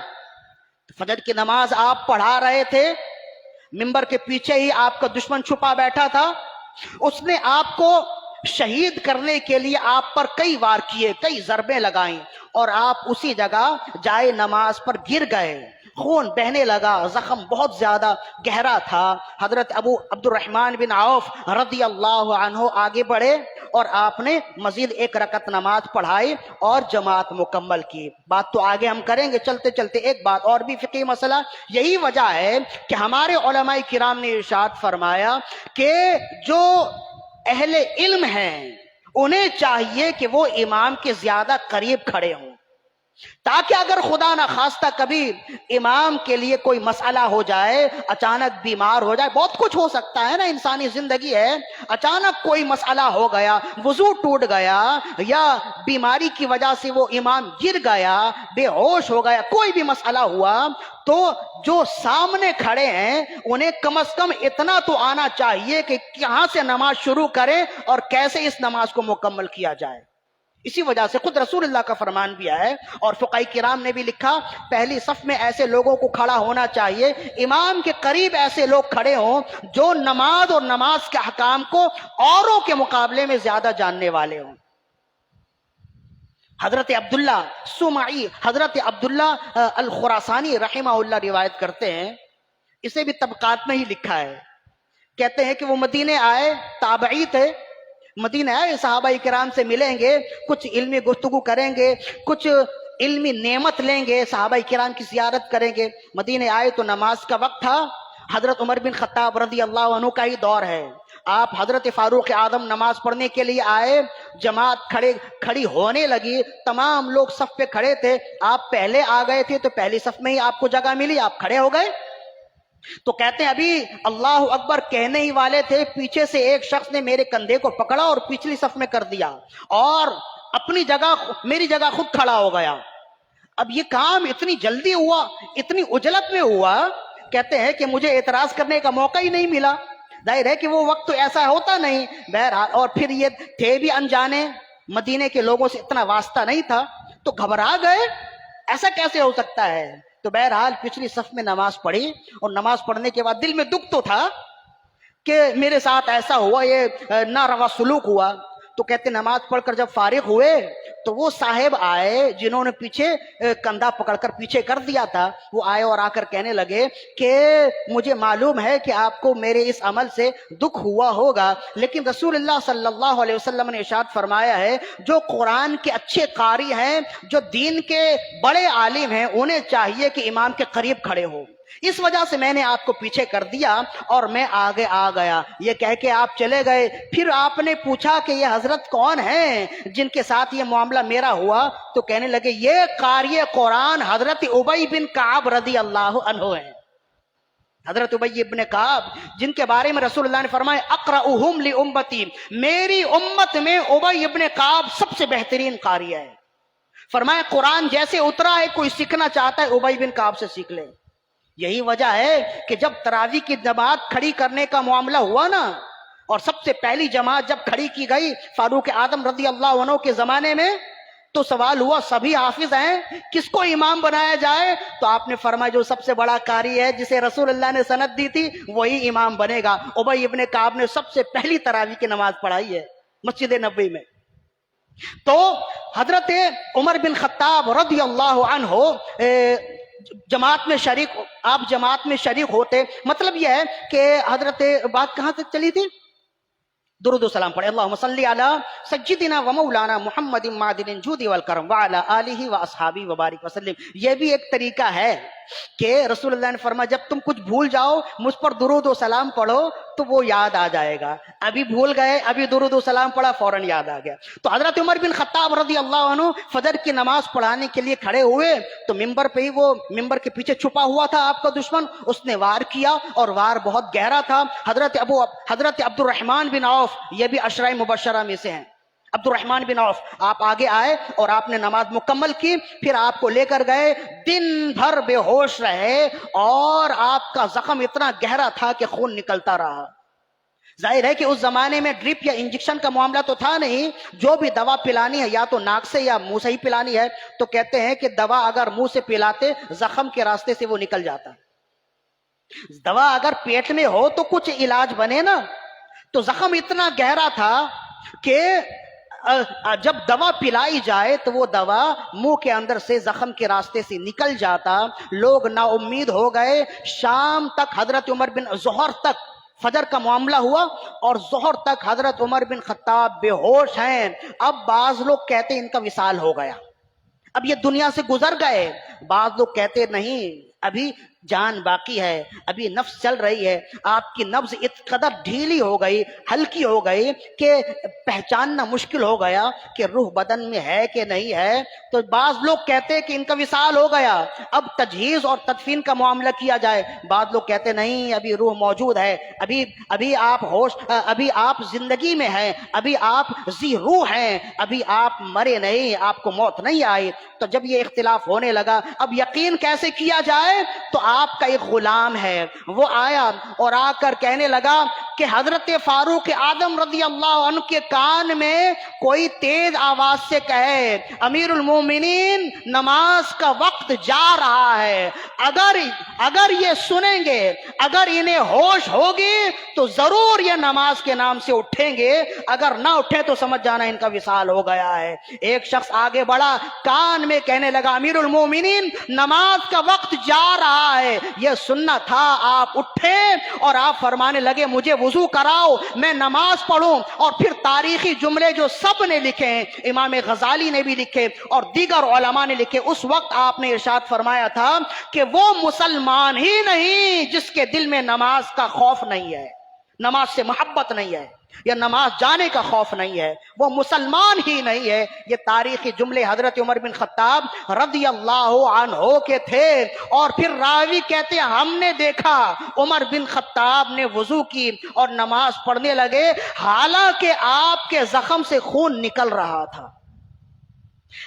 فجر کی نماز آپ پڑھا رہے تھے، منبر کے پیچھے ہی آپ کا دشمن چھپا بیٹھا تھا، اس نے آپ کو شہید کرنے کے لیے آپ پر کئی وار کیے، کئی ضربیں لگائیں، اور آپ اسی جگہ جائے نماز پر گر گئے، خون بہنے لگا، زخم بہت زیادہ گہرا تھا۔ حضرت ابو عبد الرحمن بن عوف رضی اللہ عنہ آگے بڑھے اور آپ نے مزید ایک رکعت نماز پڑھائی اور جماعت مکمل کی۔ بات تو آگے ہم کریں گے چلتے چلتے، ایک بات اور بھی فقہی مسئلہ، یہی وجہ ہے کہ ہمارے علماء کرام نے ارشاد فرمایا کہ جو اہل علم ہیں انہیں چاہیے کہ وہ امام کے زیادہ قریب کھڑے ہوں، تاکہ اگر خدا نہ خواستہ کبھی امام کے لیے کوئی مسئلہ ہو جائے، اچانک بیمار ہو جائے، بہت کچھ ہو سکتا ہے نا، انسانی زندگی ہے، اچانک کوئی مسئلہ ہو گیا، وضو ٹوٹ گیا، یا بیماری کی وجہ سے وہ امام گر گیا، بے ہوش ہو گیا، کوئی بھی مسئلہ ہوا، تو جو سامنے کھڑے ہیں انہیں کم از کم اتنا تو آنا چاہیے کہ کہاں سے نماز شروع کریں اور کیسے اس نماز کو مکمل کیا جائے۔ اسی وجہ سے خود رسول اللہ کا فرمان بھی ہے، اور فقہاء کرام نے بھی لکھا، پہلی صف میں ایسے لوگوں کو کھڑا ہونا چاہیے، امام کے قریب ایسے لوگ کھڑے ہوں جو نماز اور نماز کے احکام کو اوروں کے مقابلے میں زیادہ جاننے والے ہوں۔ حضرت عبداللہ سمعی، حضرت عبداللہ الخراسانی رحمہ اللہ روایت کرتے ہیں، اسے بھی طبقات میں ہی لکھا ہے، کہتے ہیں کہ وہ مدینے آئے، تابعی تھے، مدینہ آئے، صحابہ کرام سے ملیں گے، کچھ علمی گفتگو کریں گے، کچھ علمی نعمت لیں گے، صحابہ کرام کی زیارت کریں گے۔ مدینہ آئے تو نماز کا وقت تھا، حضرت عمر بن خطاب رضی اللہ عنہ کا ہی دور ہے، آپ حضرت فاروق اعظم نماز پڑھنے کے لیے آئے، جماعت کھڑی ہونے لگی، تمام لوگ صف پہ کھڑے تھے، آپ پہلے آ گئے تھے تو پہلی صف میں ہی آپ کو جگہ ملی، آپ کھڑے ہو گئے۔ تو کہتے ہیں ابھی اللہ اکبر کہنے ہی والے تھے، پیچھے سے ایک شخص نے میرے کندھے کو پکڑا اور پچھلی صف میں کر دیا، اور اپنی جگہ میری جگہ خود کھڑا ہو گیا۔ اب یہ کام اتنی جلدی ہوا، اتنی عجلت میں ہوا، کہتے ہیں کہ مجھے اعتراض کرنے کا موقع ہی نہیں ملا۔ ظاہر ہے کہ وہ وقت تو ایسا ہوتا نہیں بہرحال، اور پھر یہ تھے بھی انجانے، مدینے کے لوگوں سے اتنا واسطہ نہیں تھا، تو گھبرا گئے ایسا کیسے ہو سکتا ہے؟ تو بہرحال پچھلی صف میں نماز پڑھی، اور نماز پڑھنے کے بعد دل میں دکھ تو تھا کہ میرے ساتھ ایسا ہوا، یہ ناروا سلوک ہوا۔ تو کہتے نماز پڑھ کر جب فارغ ہوئے تو وہ صاحب آئے جنہوں نے پیچھے کندھا پکڑ کر پیچھے کر دیا تھا، وہ آئے اور آ کر کہنے لگے کہ مجھے معلوم ہے کہ آپ کو میرے اس عمل سے دکھ ہوا ہوگا، لیکن رسول اللہ صلی اللہ علیہ وسلم نے ارشاد فرمایا ہے جو قرآن کے اچھے قاری ہیں، جو دین کے بڑے عالم ہیں، انہیں چاہیے کہ امام کے قریب کھڑے ہو، اس وجہ سے میں نے آپ کو پیچھے کر دیا اور میں آگے آ گیا۔ یہ کہہ کے آپ چلے گئے۔ پھر آپ نے پوچھا کہ یہ حضرت کون ہیں جن کے ساتھ یہ معاملہ میرا ہوا؟ تو کہنے لگے یہ قاری قرآن حضرت ابی بن کعب رضی اللہ عنہ ہیں۔ حضرت ابی بن کعب جن کے بارے میں رسول اللہ نے فرمایا اقرؤہم لامتی، میری امت میں ابی بن کعب سب سے بہترین قاری ہے۔ فرمایا قرآن جیسے اترا ہے، کوئی سیکھنا چاہتا ہے ابی بن کعب سے سیکھ لے۔ یہی وجہ ہے کہ جب تراویح کی جماعت کھڑی کرنے کا معاملہ ہوا نا، اور سب سے پہلی جماعت جب کھڑی کی گئی فاروق اعظم رضی اللہ عنہ کے زمانے میں، تو سوال ہوا سبھی حافظ ہیں، کس کو امام بنایا جائے؟ تو آپ نے فرمایا جو سب سے بڑا قاری ہے، جسے رسول اللہ نے سند دی تھی، وہی امام بنے گا۔ ابی ابن کعب نے سب سے پہلی تراویح کی نماز پڑھائی ہے مسجد نبوی میں۔ تو حضرت عمر بن خطاب رضی اللہ عنہ جماعت میں شریک، آپ جماعت میں شریک ہوتے، مطلب یہ ہے کہ حضرت بات کہاں تک چلی تھی؟ درود و سلام پڑھے، اللہم صلی علی سیدنا و مولانا محمد معدن الجود والکرم وعلی آلہ و اصحابہ وبارک وسلم۔ یہ بھی ایک طریقہ ہے کہ رسول اللہ نے فرمایا جب تم کچھ بھول جاؤ مجھ پر درود و سلام پڑھو تو وہ یاد آ جائے گا۔ ابھی بھول گئے، ابھی درود و سلام پڑھا، فوراً یاد آ گیا۔ تو حضرت عمر بن خطاب رضی اللہ عنہ فجر کی نماز پڑھانے کے لیے کھڑے ہوئے تو ممبر پہ ہی، وہ ممبر کے پیچھے چھپا ہوا تھا آپ کا دشمن، اس نے وار کیا اور وار بہت گہرا تھا۔ حضرت عبد الرحمن بن عوف، یہ بھی عشرہ مبشرہ میں سے ہیں، عبد الرحمن بن عوف، آپ آگے آئے اور آپ نے نماز مکمل کی، پھر آپ کو لے کر گئے، دن بھر بے ہوش رہے اور آپ کا زخم اتنا گہرا تھا کہ خون نکلتا رہا۔ ظاہر ہے کہ اس زمانے میں ڈرپ یا انجیکشن کا معاملہ تو تھا نہیں، جو بھی دوا پلانی ہے یا تو ناک سے یا منہ سے ہی پلانی ہے، تو کہتے ہیں کہ دوا اگر منہ سے پلاتے زخم کے راستے سے وہ نکل جاتا۔ دوا اگر پیٹ میں ہو تو کچھ علاج بنے نا، تو زخم اتنا گہرا تھا کہ جب دوا پلائی جائے تو وہ دوا منہ کے اندر سے زخم کے راستے سے نکل جاتا۔ لوگ نا امید ہو گئے۔ شام تک حضرت عمر بن، ظہر تک فجر کا معاملہ ہوا اور ظہر تک حضرت عمر بن خطاب بے ہوش ہیں۔ اب بعض لوگ کہتے ہیں ان کا وصال ہو گیا، اب یہ دنیا سے گزر گئے۔ بعض لوگ کہتے نہیں، ابھی جان باقی ہے، ابھی نفس چل رہی ہے۔ آپ کی نبض اس قدر ڈھیلی ہو گئی، ہلکی ہو گئی کہ پہچاننا مشکل ہو گیا کہ روح بدن میں ہے کہ نہیں ہے۔ تو بعض لوگ کہتے ہیں کہ ان کا وصال ہو گیا، اب تجہیز اور تدفین کا معاملہ کیا جائے۔ بعض لوگ کہتے نہیں، ابھی روح موجود ہے، ابھی آپ ہوش، ابھی آپ زندگی میں ہیں، ابھی آپ ذی روح ہیں، ابھی آپ مرے نہیں، آپ کو موت نہیں آئی۔ تو جب یہ اختلاف ہونے لگا، اب یقین کیسے کیا جائے؟ تو آپ کا ایک غلام ہے، وہ آیا اور آ کر کہنے لگا کہ حضرت فاروق اعظم رضی اللہ عنہ کے کان میں کوئی تیز آواز سے کہے امیر المومنین نماز کا وقت جا رہا ہے، اگر یہ سنیں گے، اگر انہیں ہوش ہوگی تو ضرور یہ نماز کے نام سے اٹھیں گے، اگر نہ اٹھے تو سمجھ جانا ان کا وصال ہو گیا ہے۔ ایک شخص آگے بڑھا، کان میں کہنے لگا امیر المومنین نماز کا وقت جا رہا ہے، یہ سننا تھا۔ آپ اٹھے اور آپ فرمانے لگے مجھے وضو کراؤ، میں نماز پڑھوں۔ اور پھر تاریخی جملے جو سب نے لکھے ہیں، امام غزالی نے بھی لکھے اور دیگر علماء نے لکھے، اس وقت آپ نے ارشاد فرمایا تھا کہ وہ مسلمان ہی نہیں جس کے دل میں نماز کا خوف نہیں ہے، نماز سے محبت نہیں ہے یا نماز جانے کا خوف نہیں ہے، وہ مسلمان ہی نہیں ہے۔ یہ تاریخی جملے حضرت عمر بن خطاب رضی اللہ عنہ کے تھے۔ اور پھر راوی کہتے ہیں ہم نے دیکھا عمر بن خطاب نے وضو کی اور نماز پڑھنے لگے، حالانکہ آپ کے زخم سے خون نکل رہا تھا۔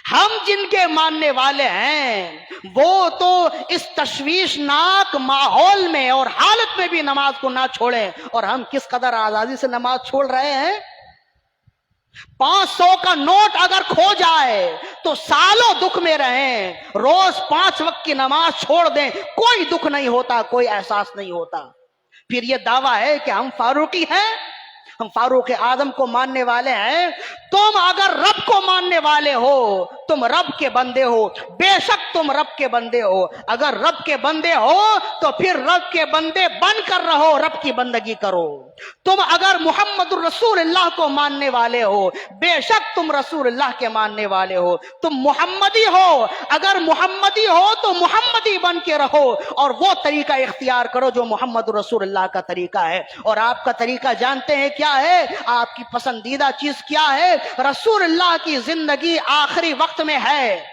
ہم جن کے ماننے والے ہیں وہ تو اس تشویشناک ماحول میں اور حالت میں بھی نماز کو نہ چھوڑیں، اور ہم کس قدر آزادی سے نماز چھوڑ رہے ہیں۔ 500 کا نوٹ اگر کھو جائے تو سالوں دکھ میں رہیں، روز 5 وقت کی نماز چھوڑ دیں، کوئی دکھ نہیں ہوتا، کوئی احساس نہیں ہوتا۔ پھر یہ دعویٰ ہے کہ ہم فاروقی ہیں، ہم فاروق اعظم کو ماننے والے ہیں۔ تم اگر رب کو ماننے والے ہو، تم رب کے بندے ہو، بے شک تم رب کے بندے ہو۔ اگر رب کے بندے ہو تو پھر رب کے بندے بن کر رہو، رب کی بندگی کرو۔ تم اگر محمد الرسول اللہ کو ماننے والے ہو، بے شک تم رسول اللہ کے ماننے والے ہو۔ تم محمدی ہو، اگر محمدی ہو تو محمدی بن کے رہو، اور وہ طریقہ اختیار کرو جو محمد رسول اللہ کا طریقہ ہے۔ اور آپ کا طریقہ جانتے ہیں کیا ہے؟ آپ کی پسندیدہ چیز کیا ہے؟ رسول اللہ کی زندگی آخری وقت میں ہے،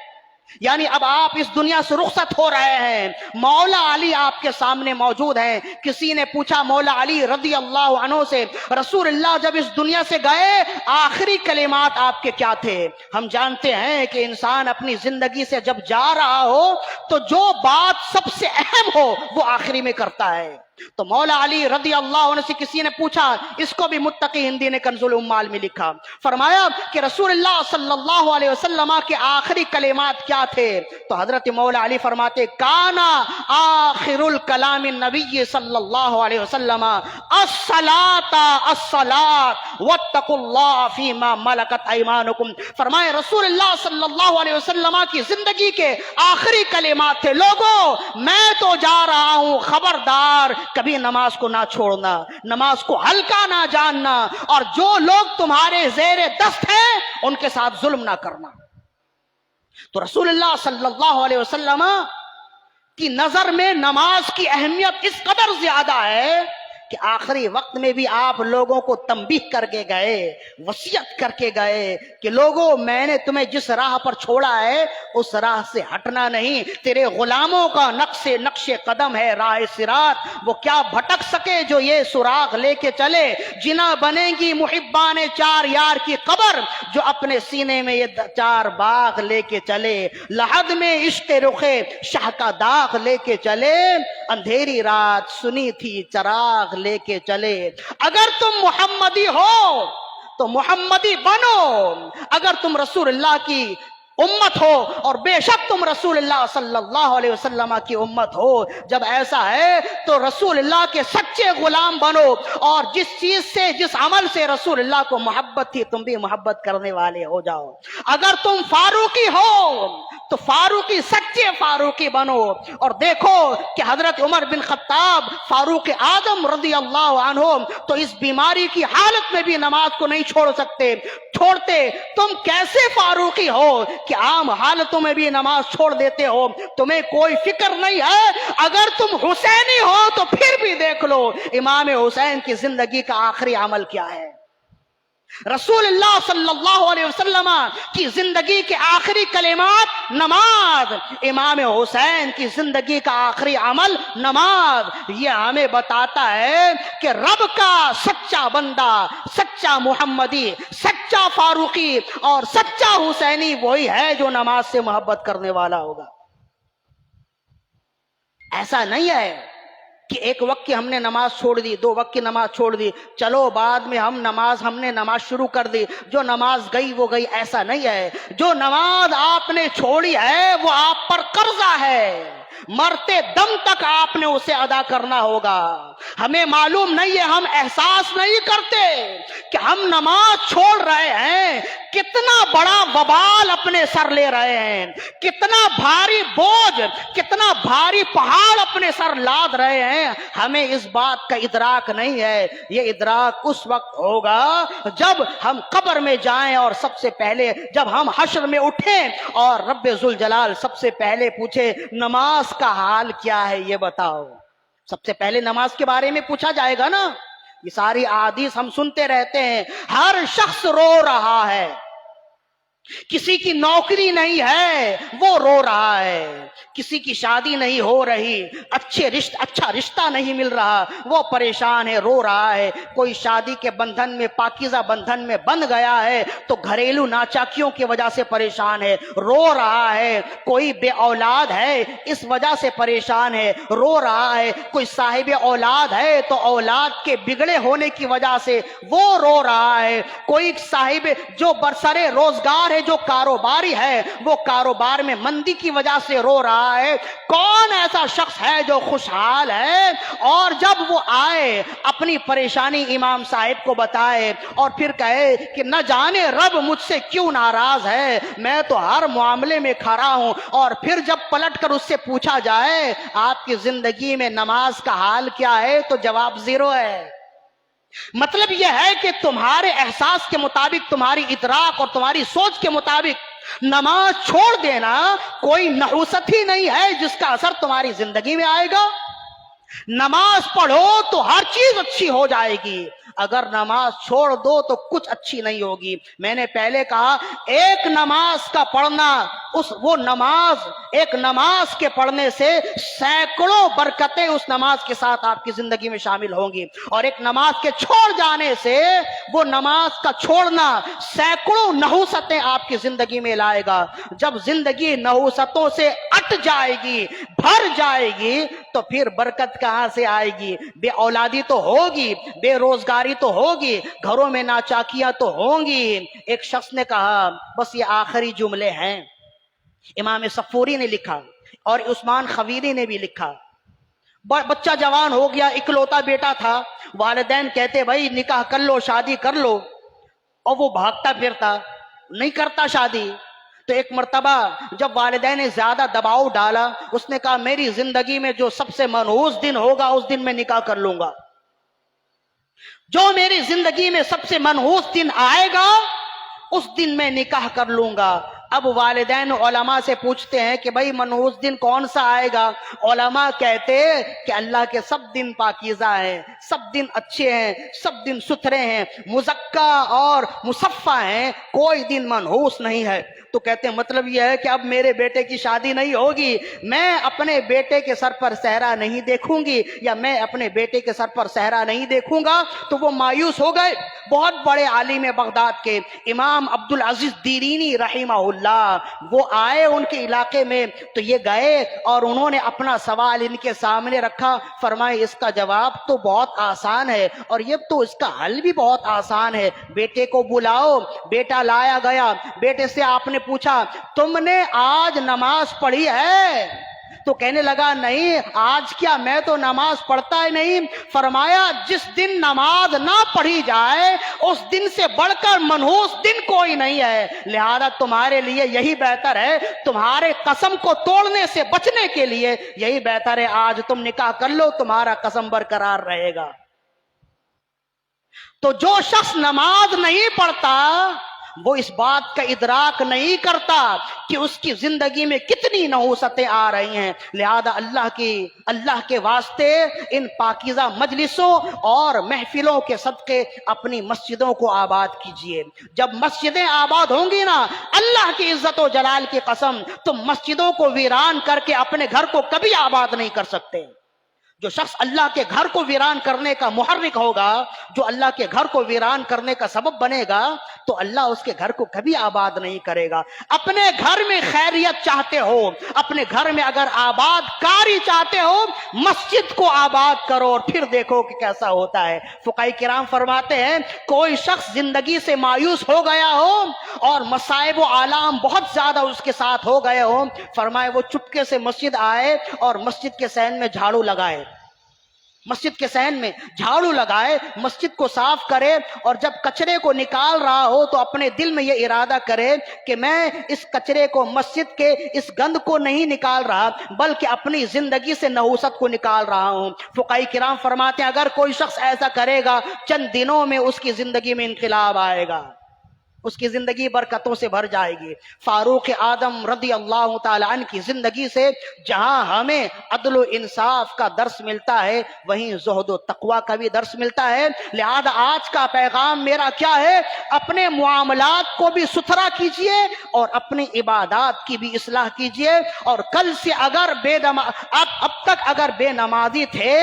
یعنی اب آپ اس دنیا سے رخصت ہو رہے ہیں، مولا علی آپ کے سامنے موجود ہیں۔ کسی نے پوچھا مولا علی رضی اللہ عنہ سے، رسول اللہ جب اس دنیا سے گئے آخری کلمات آپ کے کیا تھے؟ ہم جانتے ہیں کہ انسان اپنی زندگی سے جب جا رہا ہو تو جو بات سب سے اہم ہو وہ آخری میں کرتا ہے۔ تو مولا علی رضی اللہ عنہ سے کسی نے پوچھا، اس کو بھی متقی ہندی نے کنز الامال میں لکھا، فرمایا کہ رسول اللہ صلی اللہ علیہ وسلم کے آخری کلمات کیا تھے؟ تو حضرت مولا علی فرماتے، کانا آخر الکلام النبی صلی اللہ علیہ وسلم الصلاۃ الصلاۃ واتقوا اللہ فیما ملکت ایمانکم۔ فرمائے رسول اللہ صلی اللہ علیہ وسلم کی زندگی کے آخری کلمات تھے، لوگوں میں تو جا رہا ہوں، خبردار کبھی نماز کو نہ چھوڑنا، نماز کو ہلکا نہ جاننا، اور جو لوگ تمہارے زیر دست ہیں ان کے ساتھ ظلم نہ کرنا۔ تو رسول اللہ صلی اللہ علیہ وسلم کی نظر میں نماز کی اہمیت اس قدر زیادہ ہے کہ آخری وقت میں بھی آپ لوگوں کو تنبیہ کر کے گئے، وصیت کر کے گئے کہ لوگوں میں نے تمہیں جس راہ پر چھوڑا ہے اس راہ سے ہٹنا نہیں، تیرے غلاموں کا نقش قدم ہے راہ صراط، وہ کیا بھٹک سکے جو یہ سراغ لے کے چلے، جنا بنے گی محبان 4 یار کی قبر جو اپنے سینے میں یہ 4 باغ لے کے چلے، لحد میں عشق رخے شاہ کا داغ لے کے چلے، اندھیری رات سنی تھی چراغ لے کے چلے۔ اگر تم محمدی ہو تو محمدی بنو، اگر تم رسول اللہ کی امت ہو، اور بے شک تم رسول اللہ صلی اللہ علیہ وسلم کی امت ہو، جب ایسا ہے تو رسول اللہ کے سچے غلام بنو، اور جس چیز سے جس عمل سے رسول اللہ کو محبت تھی تم بھی محبت کرنے والے ہو جاؤ۔ اگر تم فاروقی ہو تو فاروقی سچے فاروقی بنو، اور دیکھو کہ حضرت عمر بن خطاب فاروق اعظم رضی اللہ عنہ تو اس بیماری کی حالت میں بھی نماز کو نہیں چھوڑتے، تم کیسے فاروقی ہو کہ عام حالتوں میں بھی نماز چھوڑ دیتے ہو؟ تمہیں کوئی فکر نہیں ہے؟ اگر تم حسینی ہو تو پھر بھی دیکھ لو امام حسین کی زندگی کا آخری عمل کیا ہے۔ رسول اللہ صلی اللہ علیہ وسلم کی زندگی کے آخری کلمات نماز، امام حسین کی زندگی کا آخری عمل نماز۔ یہ ہمیں بتاتا ہے کہ رب کا سچا بندہ، سچا محمدی، سچا فاروقی اور سچا حسینی وہی ہے جو نماز سے محبت کرنے والا ہوگا۔ ایسا نہیں ہے کہ ایک وقت کی ہم نے نماز چھوڑ دی، 2 وقت کی نماز چھوڑ دی، چلو بعد میں ہم نے نماز شروع کر دی، جو نماز گئی وہ گئی، ایسا نہیں ہے۔ جو نماز آپ نے چھوڑی ہے وہ آپ پر قرضہ ہے، مرتے دم تک آپ نے اسے ادا کرنا ہوگا۔ ہمیں معلوم نہیں ہے، ہم احساس نہیں کرتے کہ ہم نماز چھوڑ رہے ہیں، کتنا بڑا وبال اپنے سر لے رہے ہیں، کتنا بھاری بوجھ، کتنا بھاری پہاڑ اپنے سر لاد رہے ہیں۔ ہمیں اس بات کا ادراک نہیں ہے۔ یہ ادراک اس وقت ہوگا جب ہم قبر میں جائیں، اور سب سے پہلے جب ہم حشر میں اٹھیں اور رب ذوالجلال سب سے پہلے پوچھے نماز کا حال کیا ہے یہ بتاؤ۔ سب سے پہلے نماز کے بارے میں پوچھا جائے گا نا۔ یہ ساری احادیث ہم سنتے رہتے ہیں، ہر شخص رو رہا ہے، کسی کی نوکری نہیں ہے وہ رو رہا ہے، کسی کی شادی نہیں ہو رہی، اچھا رشتہ نہیں مل رہا وہ پریشان ہے، رو رہا ہے، کوئی شادی کے بندھن میں، پاکیزہ بندھن میں بندھ گیا ہے تو گھریلو ناچاکیوں کی وجہ سے پریشان ہے، رو رہا ہے، کوئی بے اولاد ہے اس وجہ سے پریشان ہے، رو رہا ہے، کوئی صاحب اولاد ہے تو اولاد کے بگڑے ہونے کی وجہ سے وہ رو رہا ہے، کوئی صاحب جو برسرے روزگار ہے، جو کاروباری ہے وہ کاروبار میں مندی کی وجہ سے رو رہا ہے۔ کون ایسا شخص ہے جو خوشحال ہے اور جب وہ آئے اپنی پریشانی امام صاحب کو بتائے اور پھر کہے کہ نہ جانے رب مجھ سے کیوں ناراض ہے، میں تو ہر معاملے میں کھڑا ہوں، اور پھر جب پلٹ کر اس سے پوچھا جائے آپ کی زندگی میں نماز کا حال کیا ہے تو جواب زیرو ہے۔ مطلب یہ ہے کہ تمہارے احساس کے مطابق، تمہاری ادراک اور تمہاری سوچ کے مطابق نماز چھوڑ دینا کوئی نحوست ہی نہیں ہے جس کا اثر تمہاری زندگی میں آئے گا۔ نماز پڑھو تو ہر چیز اچھی ہو جائے گی، اگر نماز چھوڑ دو تو کچھ اچھی نہیں ہوگی۔ میں نے پہلے کہا ایک نماز کا پڑھنا، ایک نماز کے پڑھنے سے سینکڑوں برکتیں اس نماز کے ساتھ آپ کی زندگی میں شامل ہوں گی، اور ایک نماز کے چھوڑ جانے سے وہ نماز کا چھوڑنا سینکڑوں نحوستیں آپ کی زندگی میں لائے گا۔ جب زندگی نحوستوں سے اٹ جائے گی، بھر جائے گی، تو پھر برکت کہاں سے آئے گی؟ بے اولادی تو ہوگی، بے روزگاری تو ہوگی، گھروں میں ناچاکیاں تو ہوں گی۔ ایک شخص نے کہا، بس یہ آخری جملے ہیں، امام صفوری نے لکھا اور عثمان خویری نے بھی لکھا، بچہ جوان ہو گیا، اکلوتا بیٹا تھا، والدین کہتے بھائی نکاح کر لو، شادی کر لو، اور وہ بھاگتا پھرتا، نہیں کرتا شادی۔ تو ایک مرتبہ جب والدین نے زیادہ دباؤ ڈالا، اس نے کہا میری زندگی میں جو سب سے منحوس دن ہوگا اس دن میں نکاح کر لوں گا، جو میری زندگی میں سب سے منحوس دن آئے گا اس دن میں نکاح کر لوں گا۔ اب والدین علماء سے پوچھتے ہیں کہ بھائی منحوس دن کون سا آئے گا؟ علماء کہتے کہ اللہ کے سب دن پاکیزہ ہیں، سب دن اچھے ہیں، سب دن ستھرے ہیں، مزکا اور مصفہ ہیں، کوئی دن منحوس نہیں ہے۔ تو کہتے ہیں مطلب یہ ہے کہ اب میرے بیٹے کی شادی نہیں ہوگی، میں اپنے بیٹے کے سر پر صحرا نہیں دیکھوں گی، یا میں اپنے بیٹے کے سر پر صحرا نہیں دیکھوں گا۔ تو وہ مایوس ہو گئے۔ بہت بڑے عالم بغداد کے امام عبدالعزیز دیرینی رحمہ اللہ وہ آئے ان کے علاقے میں، تو یہ گئے اور انہوں نے اپنا سوال ان کے سامنے رکھا، فرمائے اس کا جواب تو بہت آسان ہے اور یہ تو اس کا حل بھی بہت آسان ہے، بیٹے کو بلاؤ۔ بیٹا لایا گیا، بیٹے سے آپ نے پوچھا تم نے آج نماز پڑھی ہے؟ تو کہنے لگا نہیں، آج کیا میں تو نماز پڑھتا ہی نہیں۔ فرمایا جس دن نماز نہ پڑھی جائے اس دن سے بڑھ کر منحوس دن کوئی نہیں ہے، لہذا تمہارے لیے یہی بہتر ہے، تمہارے قسم کو توڑنے سے بچنے کے لیے یہی بہتر ہے آج تم نکاح کر لو، تمہارا قسم برقرار رہے گا۔ تو جو شخص نماز نہیں پڑھتا وہ اس بات کا ادراک نہیں کرتا کہ اس کی زندگی میں کتنی نحوستیں آ رہی ہیں۔ لہذا اللہ کے واسطے ان پاکیزہ مجلسوں اور محفلوں کے صدقے اپنی مسجدوں کو آباد کیجئے۔ جب مسجدیں آباد ہوں گی نا، اللہ کی عزت و جلال کی قسم، تم مسجدوں کو ویران کر کے اپنے گھر کو کبھی آباد نہیں کر سکتے۔ جو شخص اللہ کے گھر کو ویران کرنے کا محرک ہوگا، جو اللہ کے گھر کو ویران کرنے کا سبب بنے گا، تو اللہ اس کے گھر کو کبھی آباد نہیں کرے گا۔ اپنے گھر میں خیریت چاہتے ہو، اپنے گھر میں اگر آباد کاری چاہتے ہو، مسجد کو آباد کرو اور پھر دیکھو کہ کیسا ہوتا ہے۔ فقہاء کرام فرماتے ہیں کوئی شخص زندگی سے مایوس ہو گیا ہو اور مصائب و آلام بہت زیادہ اس کے ساتھ ہو گئے ہو، فرمائے وہ چپکے سے مسجد آئے اور مسجد کے صحن میں جھاڑو لگائے، مسجد کے صحن میں جھاڑو لگائے، مسجد کو صاف کرے، اور جب کچرے کو نکال رہا ہو تو اپنے دل میں یہ ارادہ کرے کہ میں اس کچرے کو، مسجد کے اس گند کو نہیں نکال رہا بلکہ اپنی زندگی سے نحوست کو نکال رہا ہوں۔ فقہاء کرام فرماتے ہیں اگر کوئی شخص ایسا کرے گا چند دنوں میں اس کی زندگی میں انقلاب آئے گا۔ اس کی زندگی برکتوں سے بھر جائے گی۔ فاروق اعظم رضی اللہ تعالی عنہ کی زندگی سے جہاں ہمیں عدل و انصاف کا درس ملتا ہے، وہیں زہد و تقوی کا بھی درس ملتا ہے۔ لہذا آج کا پیغام میرا کیا ہے؟ اپنے معاملات کو بھی ستھرا کیجئے اور اپنی عبادات کی بھی اصلاح کیجئے، اور کل سے اگر اب تک اگر بے نمازی تھے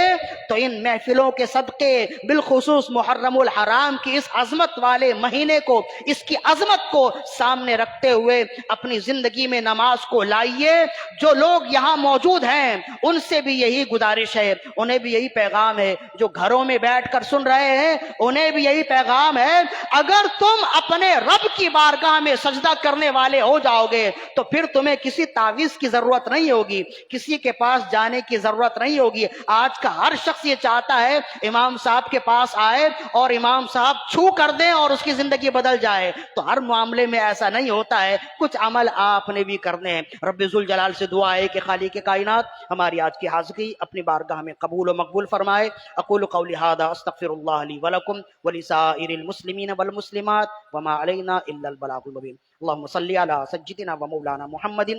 تو ان محفلوں کے صدقے، بالخصوص محرم الحرام کی اس عظمت والے مہینے کو، اس کی عظمت کو سامنے رکھتے ہوئے اپنی زندگی میں نماز کو لائیے۔ جو لوگ یہاں موجود ہیں ان سے بھی یہی گزارش ہے، انہیں بھی یہی پیغام ہے، جو گھروں میں بیٹھ کر سن رہے ہیں انہیں بھی یہی پیغام ہے، اگر تم اپنے رب کی بارگاہ میں سجدہ کرنے والے ہو جاؤ گے تو پھر تمہیں کسی تعویذ کی ضرورت نہیں ہوگی، کسی کے پاس جانے کی ضرورت نہیں ہوگی۔ آج کا ہر شخص یہ چاہتا ہے امام صاحب کے پاس آئے اور امام صاحب چھو کر دیں اور اس کی زندگی بدل جائے، تو ہر معاملے میں ایسا نہیں ہوتا ہے، کچھ عمل آپ نے بھی کرنے ہیں۔ رب ذوالجلال سے دعا ہے کہ خالق کائنات ہماری آج کی حاضری اپنی بارگاہ میں قبول و مقبول فرمائے۔ اقول قولی ھذا استغفر اللہ لی ولکم ولسائر المسلمین والمسلمات وما علینا الا البلاغ المبین۔ اللہم صلی علی سیدنا و مولانا محمد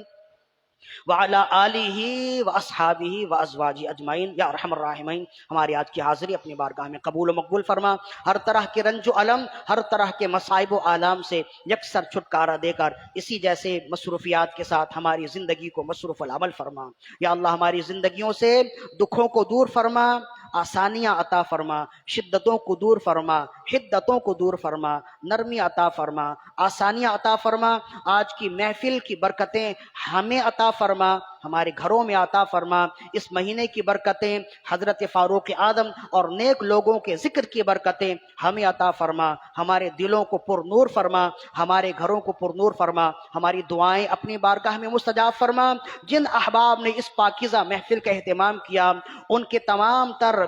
وعلی آلہ واصحابہ وازواجہ اجمعین یا ارحم الراحمین۔ ہماری آج کی حاضری اپنی بارگاہ میں قبول و مقبول فرما، ہر طرح کے رنج و علم، ہر طرح کے مصائب و آلام سے یکسر چھٹکارا دے کر اسی جیسے مصروفیات کے ساتھ ہماری زندگی کو مصروف العمل فرما۔ یا اللہ ہماری زندگیوں سے دکھوں کو دور فرما، آسانیاں عطا فرما، شدتوں کو دور فرما، حدتوں کو دور فرما، نرمی عطا فرما، آسانیاں عطا فرما۔ آج کی محفل کی برکتیں ہمیں عطا فرما، ہمارے گھروں میں عطا فرما۔ اس مہینے کی برکتیں، حضرت فاروق اعظم اور نیک لوگوں کے ذکر کی برکتیں ہمیں عطا فرما، ہمارے دلوں کو پر نور فرما، ہمارے گھروں کو پر نور فرما، ہماری دعائیں اپنی بارگاہ میں مستجاب فرما۔ جن احباب نے اس پاکیزہ محفل کا اہتمام کیا ان کے تمام تر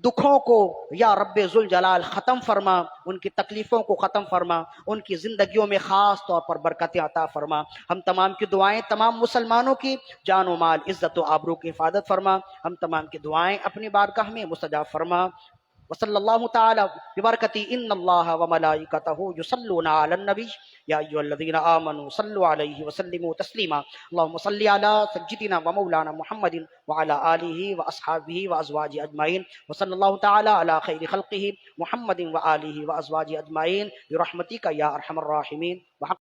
دکھوں کو یا رب ذوالجلال ختم فرما، ان کی تکلیفوں کو ختم فرما، ان کی زندگیوں میں خاص طور پر برکتیں عطا فرما۔ ہم تمام کی دعائیں تمام مسلمانوں کی جان و مال، عزت و آبرو کی حفاظت فرما، ہم تمام کی دعائیں اپنی بارگاہ میں مستجاب فرما۔ وصلی اللہ تعالی ببرکتی ان اللہ وملائکتہ یصلون علی النبی یا ایھا الذین آمنوا صلوا علیہ وسلموا تسلیما۔ اللہم صلی علی سیدنا و مولانا محمد وعلی آلہ واصحابہ وازواجہ اجمعین، وصلی اللہ تعالی علی خیر خلقہ محمد وآلہ وازواجہ اجمعین برحمتک یا ارحم الراحمین۔